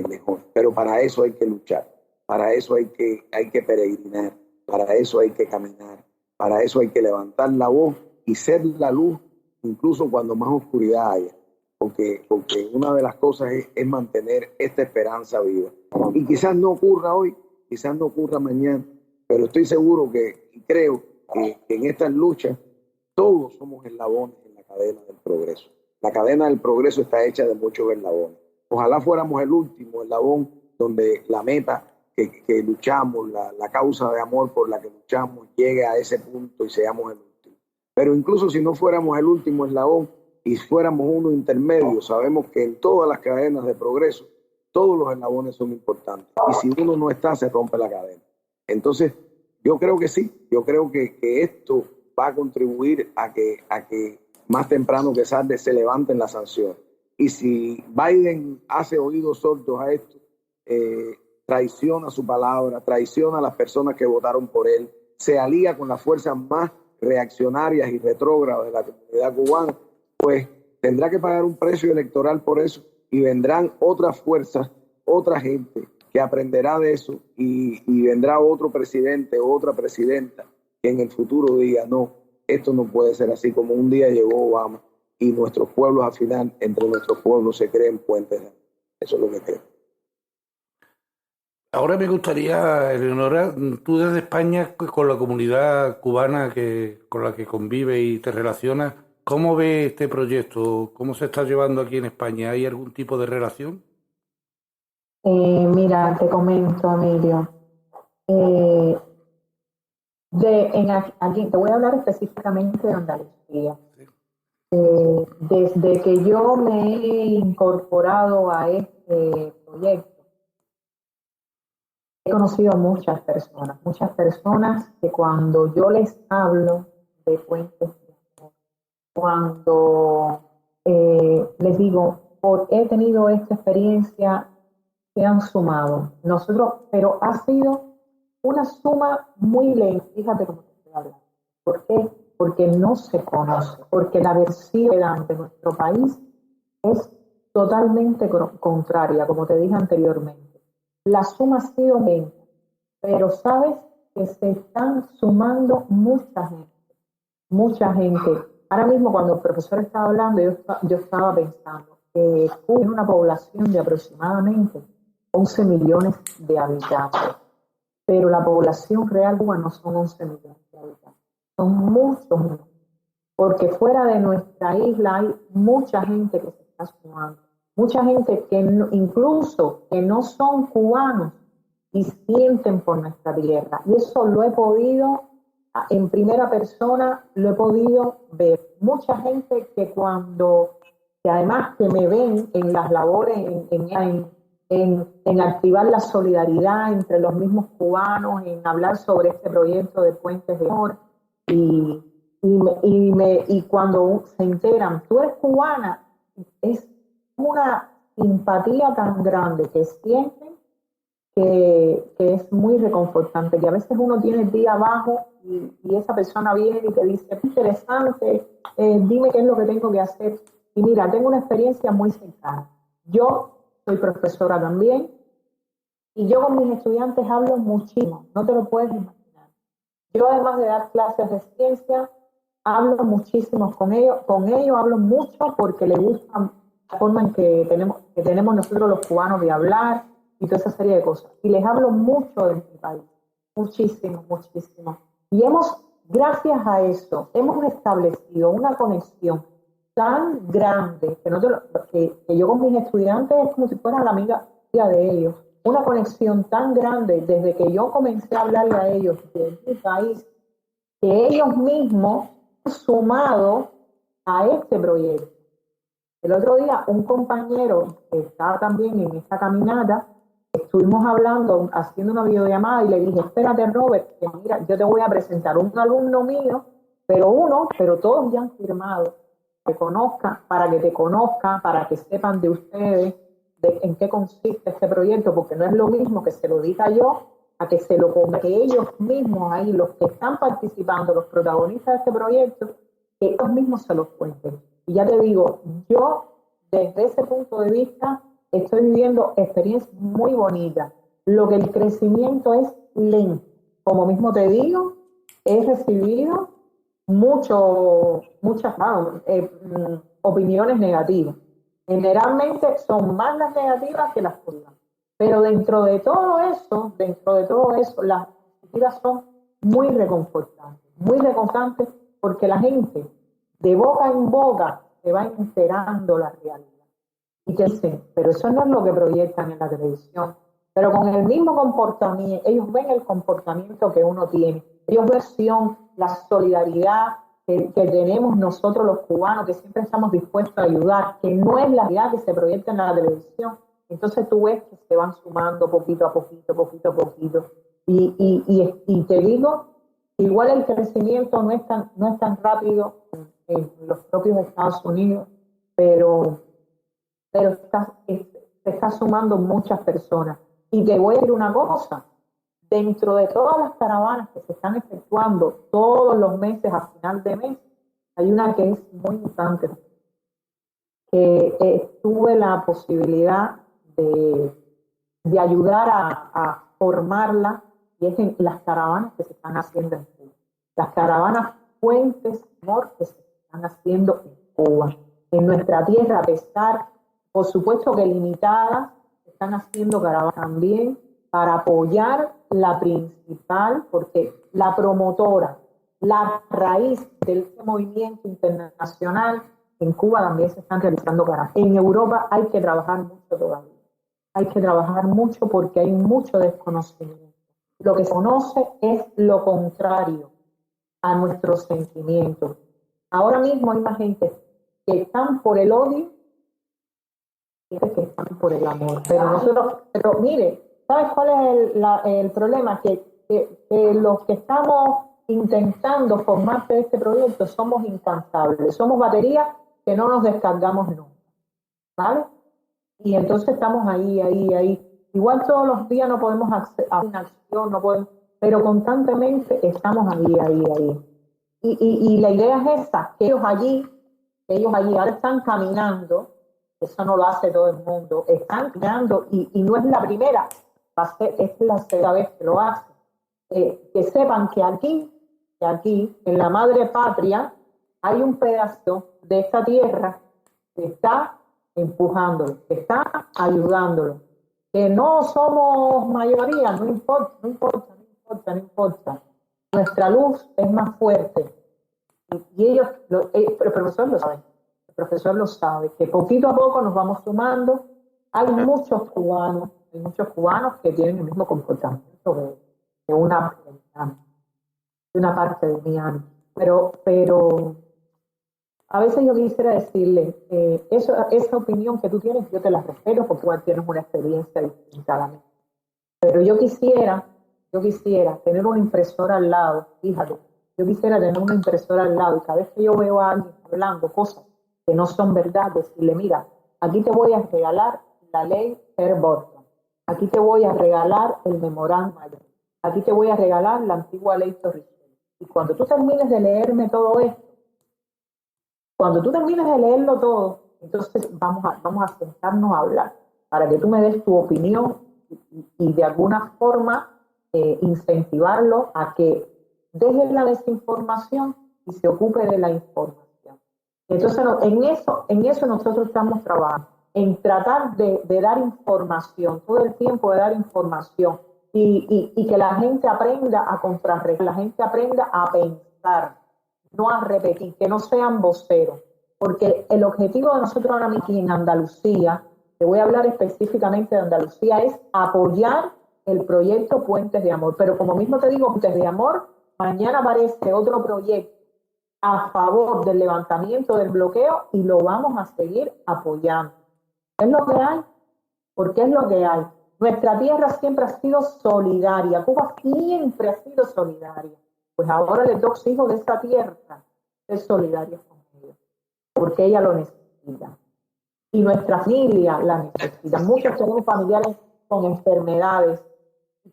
mejor. Pero para eso hay que luchar, para eso hay que peregrinar, para eso hay que caminar, para eso hay que levantar la voz y ser la luz incluso cuando más oscuridad haya. Porque una de las cosas es mantener esta esperanza viva. Y quizás no ocurra hoy, quizás no ocurra mañana, pero estoy seguro y creo que en estas luchas todos somos eslabones en la cadena del progreso. La cadena del progreso está hecha de muchos eslabones. Ojalá fuéramos el último eslabón donde la meta que luchamos, la causa de amor por la que luchamos, llegue a ese punto y seamos el último. Pero incluso si no fuéramos el último eslabón y fuéramos uno intermedio, sabemos que en todas las cadenas de progreso, todos los eslabones son importantes. Y si uno no está, se rompe la cadena. Entonces, yo creo que sí, yo creo que esto va a contribuir a que más temprano que tarde se levanten las sanciones. Y si Biden hace oídos sordos a esto, traiciona su palabra, traiciona a las personas que votaron por él, se alía con las fuerzas más reaccionarias y retrógradas de la comunidad cubana, pues tendrá que pagar un precio electoral por eso, y vendrán otras fuerzas, otra gente que aprenderá de eso, y vendrá otro presidente o otra presidenta que en el futuro diga, no, esto no puede ser así, como un día llegó Obama y nuestros pueblos al final, entre nuestros pueblos se creen puentes. Eso es lo que creo. Ahora me gustaría, Eleonora, tú desde España, con la comunidad cubana con la que convive y te relacionas, ¿cómo ves este proyecto? ¿Cómo se está llevando aquí en España? ¿Hay algún tipo de relación? Mira, te comento, Emilio. Aquí te voy a hablar específicamente de Andalucía. Desde que yo me he incorporado a este proyecto, he conocido a muchas personas que cuando yo les hablo de Puentes de Amor, cuando les digo, he tenido esta experiencia, se han sumado. Pero ha sido una suma muy lenta, fíjate cómo te estoy hablando. ¿Por qué? Porque no se conoce, porque la versión de nuestro país es totalmente contraria, como te dije anteriormente. La suma ha sido lenta, pero sabes que se están sumando mucha gente. Ahora mismo cuando el profesor estaba hablando, yo estaba pensando que Cuba tiene una población de aproximadamente 11 millones de habitantes, pero la población real cubana no son 11 millones de habitantes, son muchos, porque fuera de nuestra isla hay mucha gente que se está sumando. Mucha gente que incluso que no son cubanos y sienten por nuestra tierra. Y eso lo he podido, en primera persona, lo he podido ver. Mucha gente que además que me ven en las labores, en activar la solidaridad entre los mismos cubanos, en hablar sobre este proyecto de Puentes de Amor. Y cuando se enteran, tú eres cubana, es una simpatía tan grande que sienten que es muy reconfortante, que a veces uno tiene el día abajo y esa persona viene y te dice, es interesante, dime qué es lo que tengo que hacer. Y mira, tengo una experiencia muy cercana. Yo soy profesora también y yo con mis estudiantes hablo muchísimo, no te lo puedes imaginar. Yo además de dar clases de ciencia, hablo muchísimo con ellos hablo mucho porque les gusta la forma en que tenemos nosotros los cubanos de hablar y toda esa serie de cosas. Y les hablo mucho de mi país, muchísimo. Y gracias a eso, hemos establecido una conexión tan grande que yo con mis estudiantes es como si fuera la amiga de ellos. Una conexión tan grande desde que yo comencé a hablarle a ellos de mi país, que ellos mismos han sumado a este proyecto. El otro día un compañero que estaba también en esta caminata estuvimos hablando, haciendo una videollamada y le dije, espérate Robert, que mira, yo te voy a presentar un alumno mío, pero todos ya han firmado, para que te conozcan, para que sepan de ustedes, de en qué consiste este proyecto, porque no es lo mismo que se lo diga yo, a que que ellos mismos ahí, los que están participando, los protagonistas de este proyecto, que ellos mismos se los cuenten. Y ya te digo, yo desde ese punto de vista estoy viviendo experiencias muy bonitas. Lo que el crecimiento es lento. Como mismo te digo, he recibido muchas opiniones negativas. Generalmente son más las negativas que las positivas. Pero dentro de todo eso, las positivas son muy reconfortantes porque la gente de boca en boca se va enterando la realidad. Y te dicen, pero eso no es lo que proyectan en la televisión. Pero con el mismo comportamiento, ellos ven el comportamiento que uno tiene. Ellos ven la solidaridad que tenemos nosotros los cubanos, que siempre estamos dispuestos a ayudar, que no es la realidad que se proyecta en la televisión. Entonces tú ves que se van sumando poquito a poquito. Y te digo, igual el crecimiento no es tan rápido en los propios Estados Unidos, pero se está sumando muchas personas. Y te voy a decir una cosa, dentro de todas las caravanas que se están efectuando todos los meses a final de mes, hay una que es muy importante, que tuve la posibilidad de ayudar a formarla, y es en las caravanas que se están haciendo en Cuba. Las caravanas Puentes de Amor que se están haciendo en Cuba. En nuestra tierra, a pesar, por supuesto que limitadas, se están haciendo caravanas también para apoyar la principal, porque la promotora, la raíz de este movimiento internacional, en Cuba también se están realizando caravanas. En Europa hay que trabajar mucho todavía. Hay que trabajar mucho porque hay mucho desconocimiento. Lo que se conoce es lo contrario a nuestros sentimientos. Ahora mismo hay más gente que están por el odio que están por el amor. Pero mire, ¿sabes cuál es el problema? Que los que estamos intentando formar parte de este proyecto somos incansables. Somos baterías que no nos descargamos nunca. ¿Vale? Y entonces estamos ahí. Igual todos los días no podemos hacer una acción, no podemos, pero constantemente estamos ahí. Y la idea es esa, que ellos allí ahora están caminando, eso no lo hace todo el mundo, están caminando y no es la primera, es la segunda vez que lo hacen. Que sepan que aquí, en la madre patria, hay un pedazo de esta tierra que está empujándolo, que está ayudándolo, que no somos mayoría, no importa. Nuestra luz es más fuerte. Y ellos, el profesor lo sabe, que poquito a poco nos vamos sumando. Hay muchos cubanos que tienen el mismo comportamiento de una parte de Miami. Pero a veces yo quisiera decirle, esa opinión que tú tienes, yo te la respeto porque igual tienes una experiencia distinta a la mía. Pero yo quisiera tener una impresora al lado, fíjate, yo quisiera tener una impresora al lado y cada vez que yo veo a alguien hablando cosas que no son verdad, decirle, mira, aquí te voy a regalar la ley Herr-Burton, aquí te voy a regalar el memorándum, aquí te voy a regalar la antigua ley Torricelli. Y cuando tú termines de leerme todo esto, cuando tú termines de leerlo todo, entonces vamos a sentarnos a hablar para que tú me des tu opinión y de alguna forma incentivarlo a que deje la desinformación y se ocupe de la información. Entonces, en eso nosotros estamos trabajando, en tratar de dar información, todo el tiempo de dar información y que la gente aprenda a contrarrestar, la gente aprenda a pensar, no a repetir, que no sean voceros, porque el objetivo de nosotros ahora mismo aquí en Andalucía, te voy a hablar específicamente de Andalucía, es apoyar el proyecto Puentes de Amor, pero como mismo te digo, Puentes de Amor, mañana aparece otro proyecto a favor del levantamiento del bloqueo y lo vamos a seguir apoyando. ¿Es lo que hay? Porque es lo que hay. Nuestra tierra siempre ha sido solidaria, Cuba siempre ha sido solidaria. Pues ahora les toca, hijos de esta tierra, ser solidarios con ellos, porque ella lo necesita. Y nuestra familia la necesita. Muchos tenemos familiares con enfermedades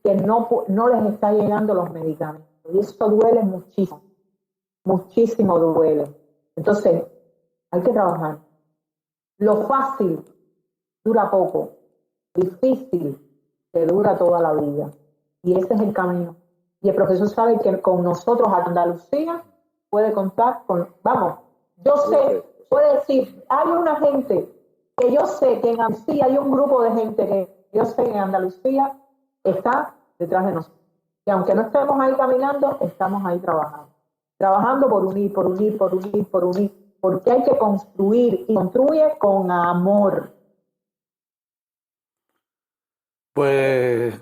que no les está llegando los medicamentos. Y eso duele muchísimo, muchísimo duele. Entonces, hay que trabajar. Lo fácil dura poco, difícil que dura toda la vida. Y ese es el camino. Y el profesor sabe que con nosotros Andalucía puede contar con... Vamos, yo sé, puede decir, hay una gente que yo sé que en Andalucía hay un grupo de gente que yo sé que en Andalucía está detrás de nosotros. Y aunque no estemos ahí caminando, estamos ahí trabajando. Trabajando por unir, porque hay que construir y construye con amor. Pues,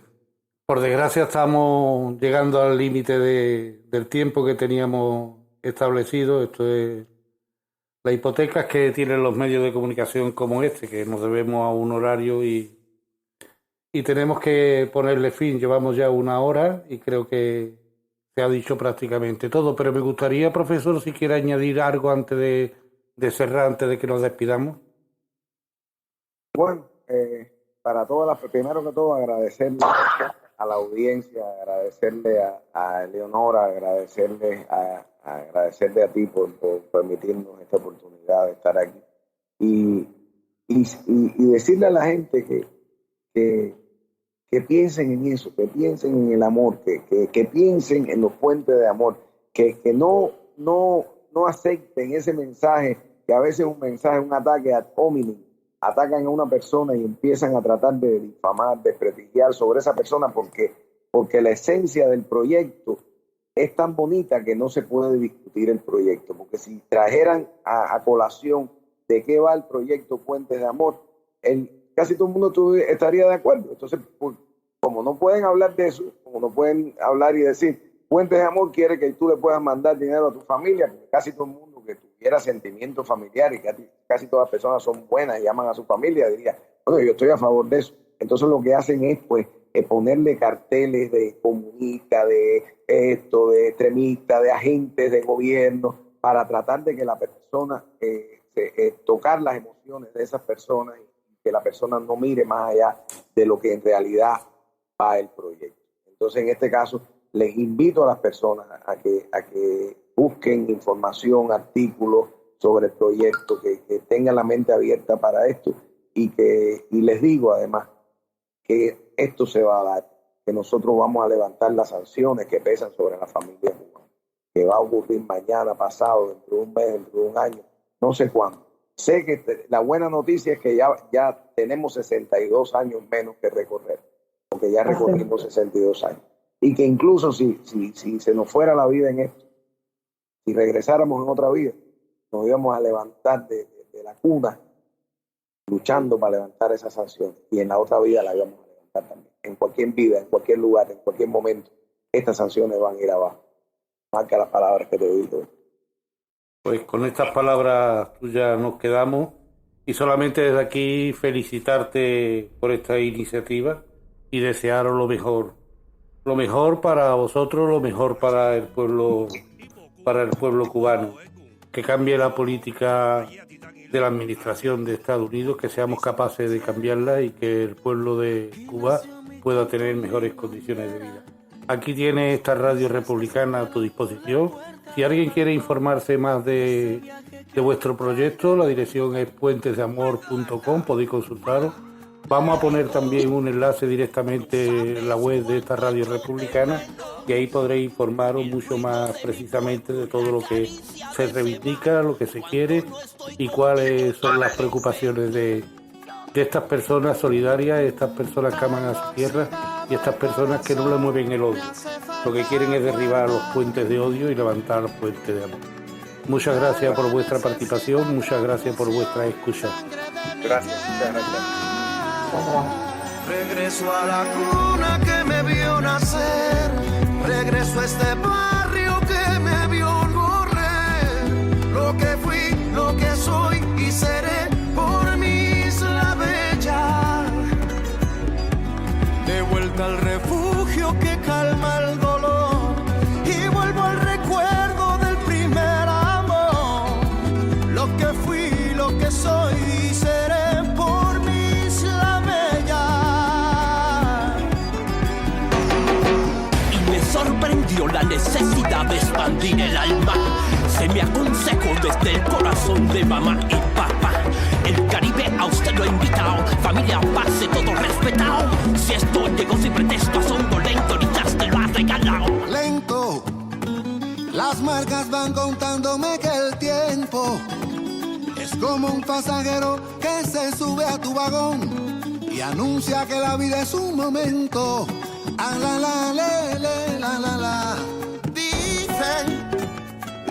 por desgracia, estamos llegando al límite del tiempo que teníamos establecido. Esto es las hipotecas que tienen los medios de comunicación como este, que nos debemos a un horario y tenemos que ponerle fin. Llevamos ya 1 hora y creo que se ha dicho prácticamente todo, pero me gustaría, profesor, si quiere añadir algo antes de cerrar, antes de que nos despidamos. Bueno, para todas primero que todo agradecerle a la audiencia, agradecerle a Eleonora, agradecerle a ti por permitirnos esta oportunidad de estar aquí y decirle a la gente que piensen en eso, que piensen en el amor, que piensen en los puentes de amor, que no acepten ese mensaje, que a veces es un mensaje, un ataque ad hominem, atacan a una persona y empiezan a tratar de difamar, de desprestigiar sobre esa persona porque la esencia del proyecto es tan bonita que no se puede discutir el proyecto, porque si trajeran a colación de qué va el proyecto Puentes de Amor, casi todo el mundo estaría de acuerdo. Entonces, como no pueden hablar de eso, como no pueden hablar y decir Puentes de Amor quiere que tú le puedas mandar dinero a tu familia, porque casi todo el mundo que tuviera sentimientos familiares, que casi todas las personas son buenas y aman a su familia, diría, bueno, yo estoy a favor de eso. Entonces lo que hacen es pues ponerle carteles de comunistas, de extremistas, de agentes de gobierno, para tratar de que la persona, tocar las emociones de esas personas y que la persona no mire más allá de lo que en realidad va el proyecto. Entonces, en este caso, les invito a las personas a que busquen información, artículos sobre el proyecto, que tengan la mente abierta para esto y les digo además que esto se va a dar, que nosotros vamos a levantar las sanciones que pesan sobre la familia cubana, que va a ocurrir mañana, pasado, dentro de un mes, dentro de un año, no sé cuándo. Sé que la buena noticia es que ya tenemos 62 años menos que recorrer, porque ya recorrimos 62 años. Y que incluso si se nos fuera la vida en esto, si regresáramos en otra vida, nos íbamos a levantar de la cuna, luchando para levantar esa sanción. Y en la otra vida la íbamos a levantar también. En cualquier vida, en cualquier lugar, en cualquier momento, estas sanciones van a ir abajo. Marca las palabras que te digo. Pues con estas palabras tuyas nos quedamos y solamente desde aquí felicitarte por esta iniciativa y desearos lo mejor para vosotros, lo mejor para el pueblo cubano, que cambie la política de la administración de Estados Unidos, que seamos capaces de cambiarla y que el pueblo de Cuba pueda tener mejores condiciones de vida. Aquí tiene esta radio republicana a tu disposición. Si alguien quiere informarse más de vuestro proyecto, la dirección es puentesdeamor.com, podéis consultaros. Vamos a poner también un enlace directamente en la web de esta radio republicana y ahí podréis informaros mucho más precisamente de todo lo que se reivindica, lo que se quiere y cuáles son las preocupaciones de estas personas solidarias, estas personas que aman a su tierra y estas personas que no le mueven el odio. Lo que quieren es derribar los puentes de odio y levantar los puentes de amor. Muchas gracias por vuestra participación, muchas gracias por vuestra escucha. Gracias, muchas gracias. Regreso a la cuna que me vio nacer, regreso a este barrio que me vio correr, lo que fui, lo que soy y seré por mi isla bella. que soy y seré por mis la bella. Y me sorprendió la necesidad de expandir el alma. Se me aconsejó desde el corazón de mamá y papá. El Caribe a usted lo ha invitado, familia, pase, todo respetado. Si esto llegó sin pretexto, a son lento, ni ya te lo ha regalado. Lento, las marcas van contándome que el tiempo es como un pasajero que se sube a tu vagón y anuncia que la vida es un momento. Ah, la, la, le, le, la. Dicen,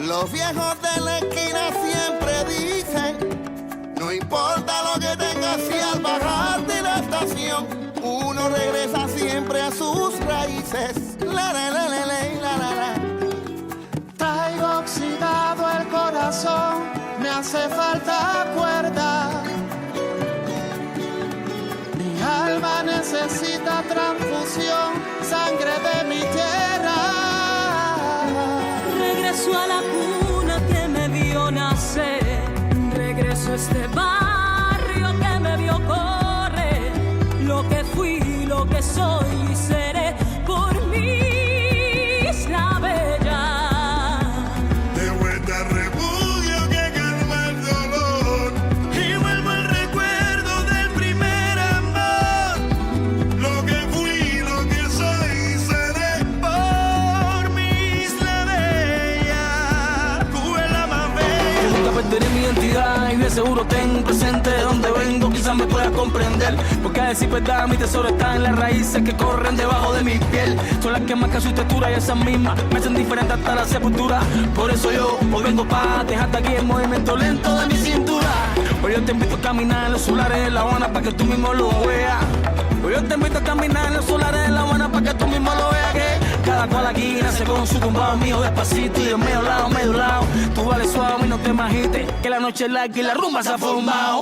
los viejos de la esquina siempre dicen, no importa lo que tengas si al bajar de la estación, uno regresa siempre a sus raíces. La, la, la, la, la, la, la. Traigo oxidado el corazón, me hace falta cuerda. Mi alma necesita transfusión, sangre de mi tierra. Regreso a la cuna que me vio nacer, regreso a este barrio que me vio correr. Lo que fui, lo que soy y seré por mi isla bella. De vuelta al refugio que calma el dolor y vuelvo al recuerdo del primer amor. Lo que fui, lo que soy y seré por mi isla bella. Cuba es la más bella. Nunca perderé mi identidad y de seguro tengo presente de donde vengo, quizás me puedas comprender. Porque a decir verdad, mi tesoro está en las raíces que corren debajo de mi piel. Son las que marcan su textura y esas mismas me hacen diferente hasta la sepultura. Por eso yo hoy vengo pa' dejarte aquí el movimiento lento de mi cintura. Hoy yo te invito a caminar en los solares de La Habana para que tú mismo lo veas. Hoy yo te invito a caminar en los solares de La Habana para que tú mismo lo veas. Que cada cual aquí nace con su tumbado mío despacito y de medio lado. Tú vales suave y no te majites, que la noche es larga y la rumba se ha formado.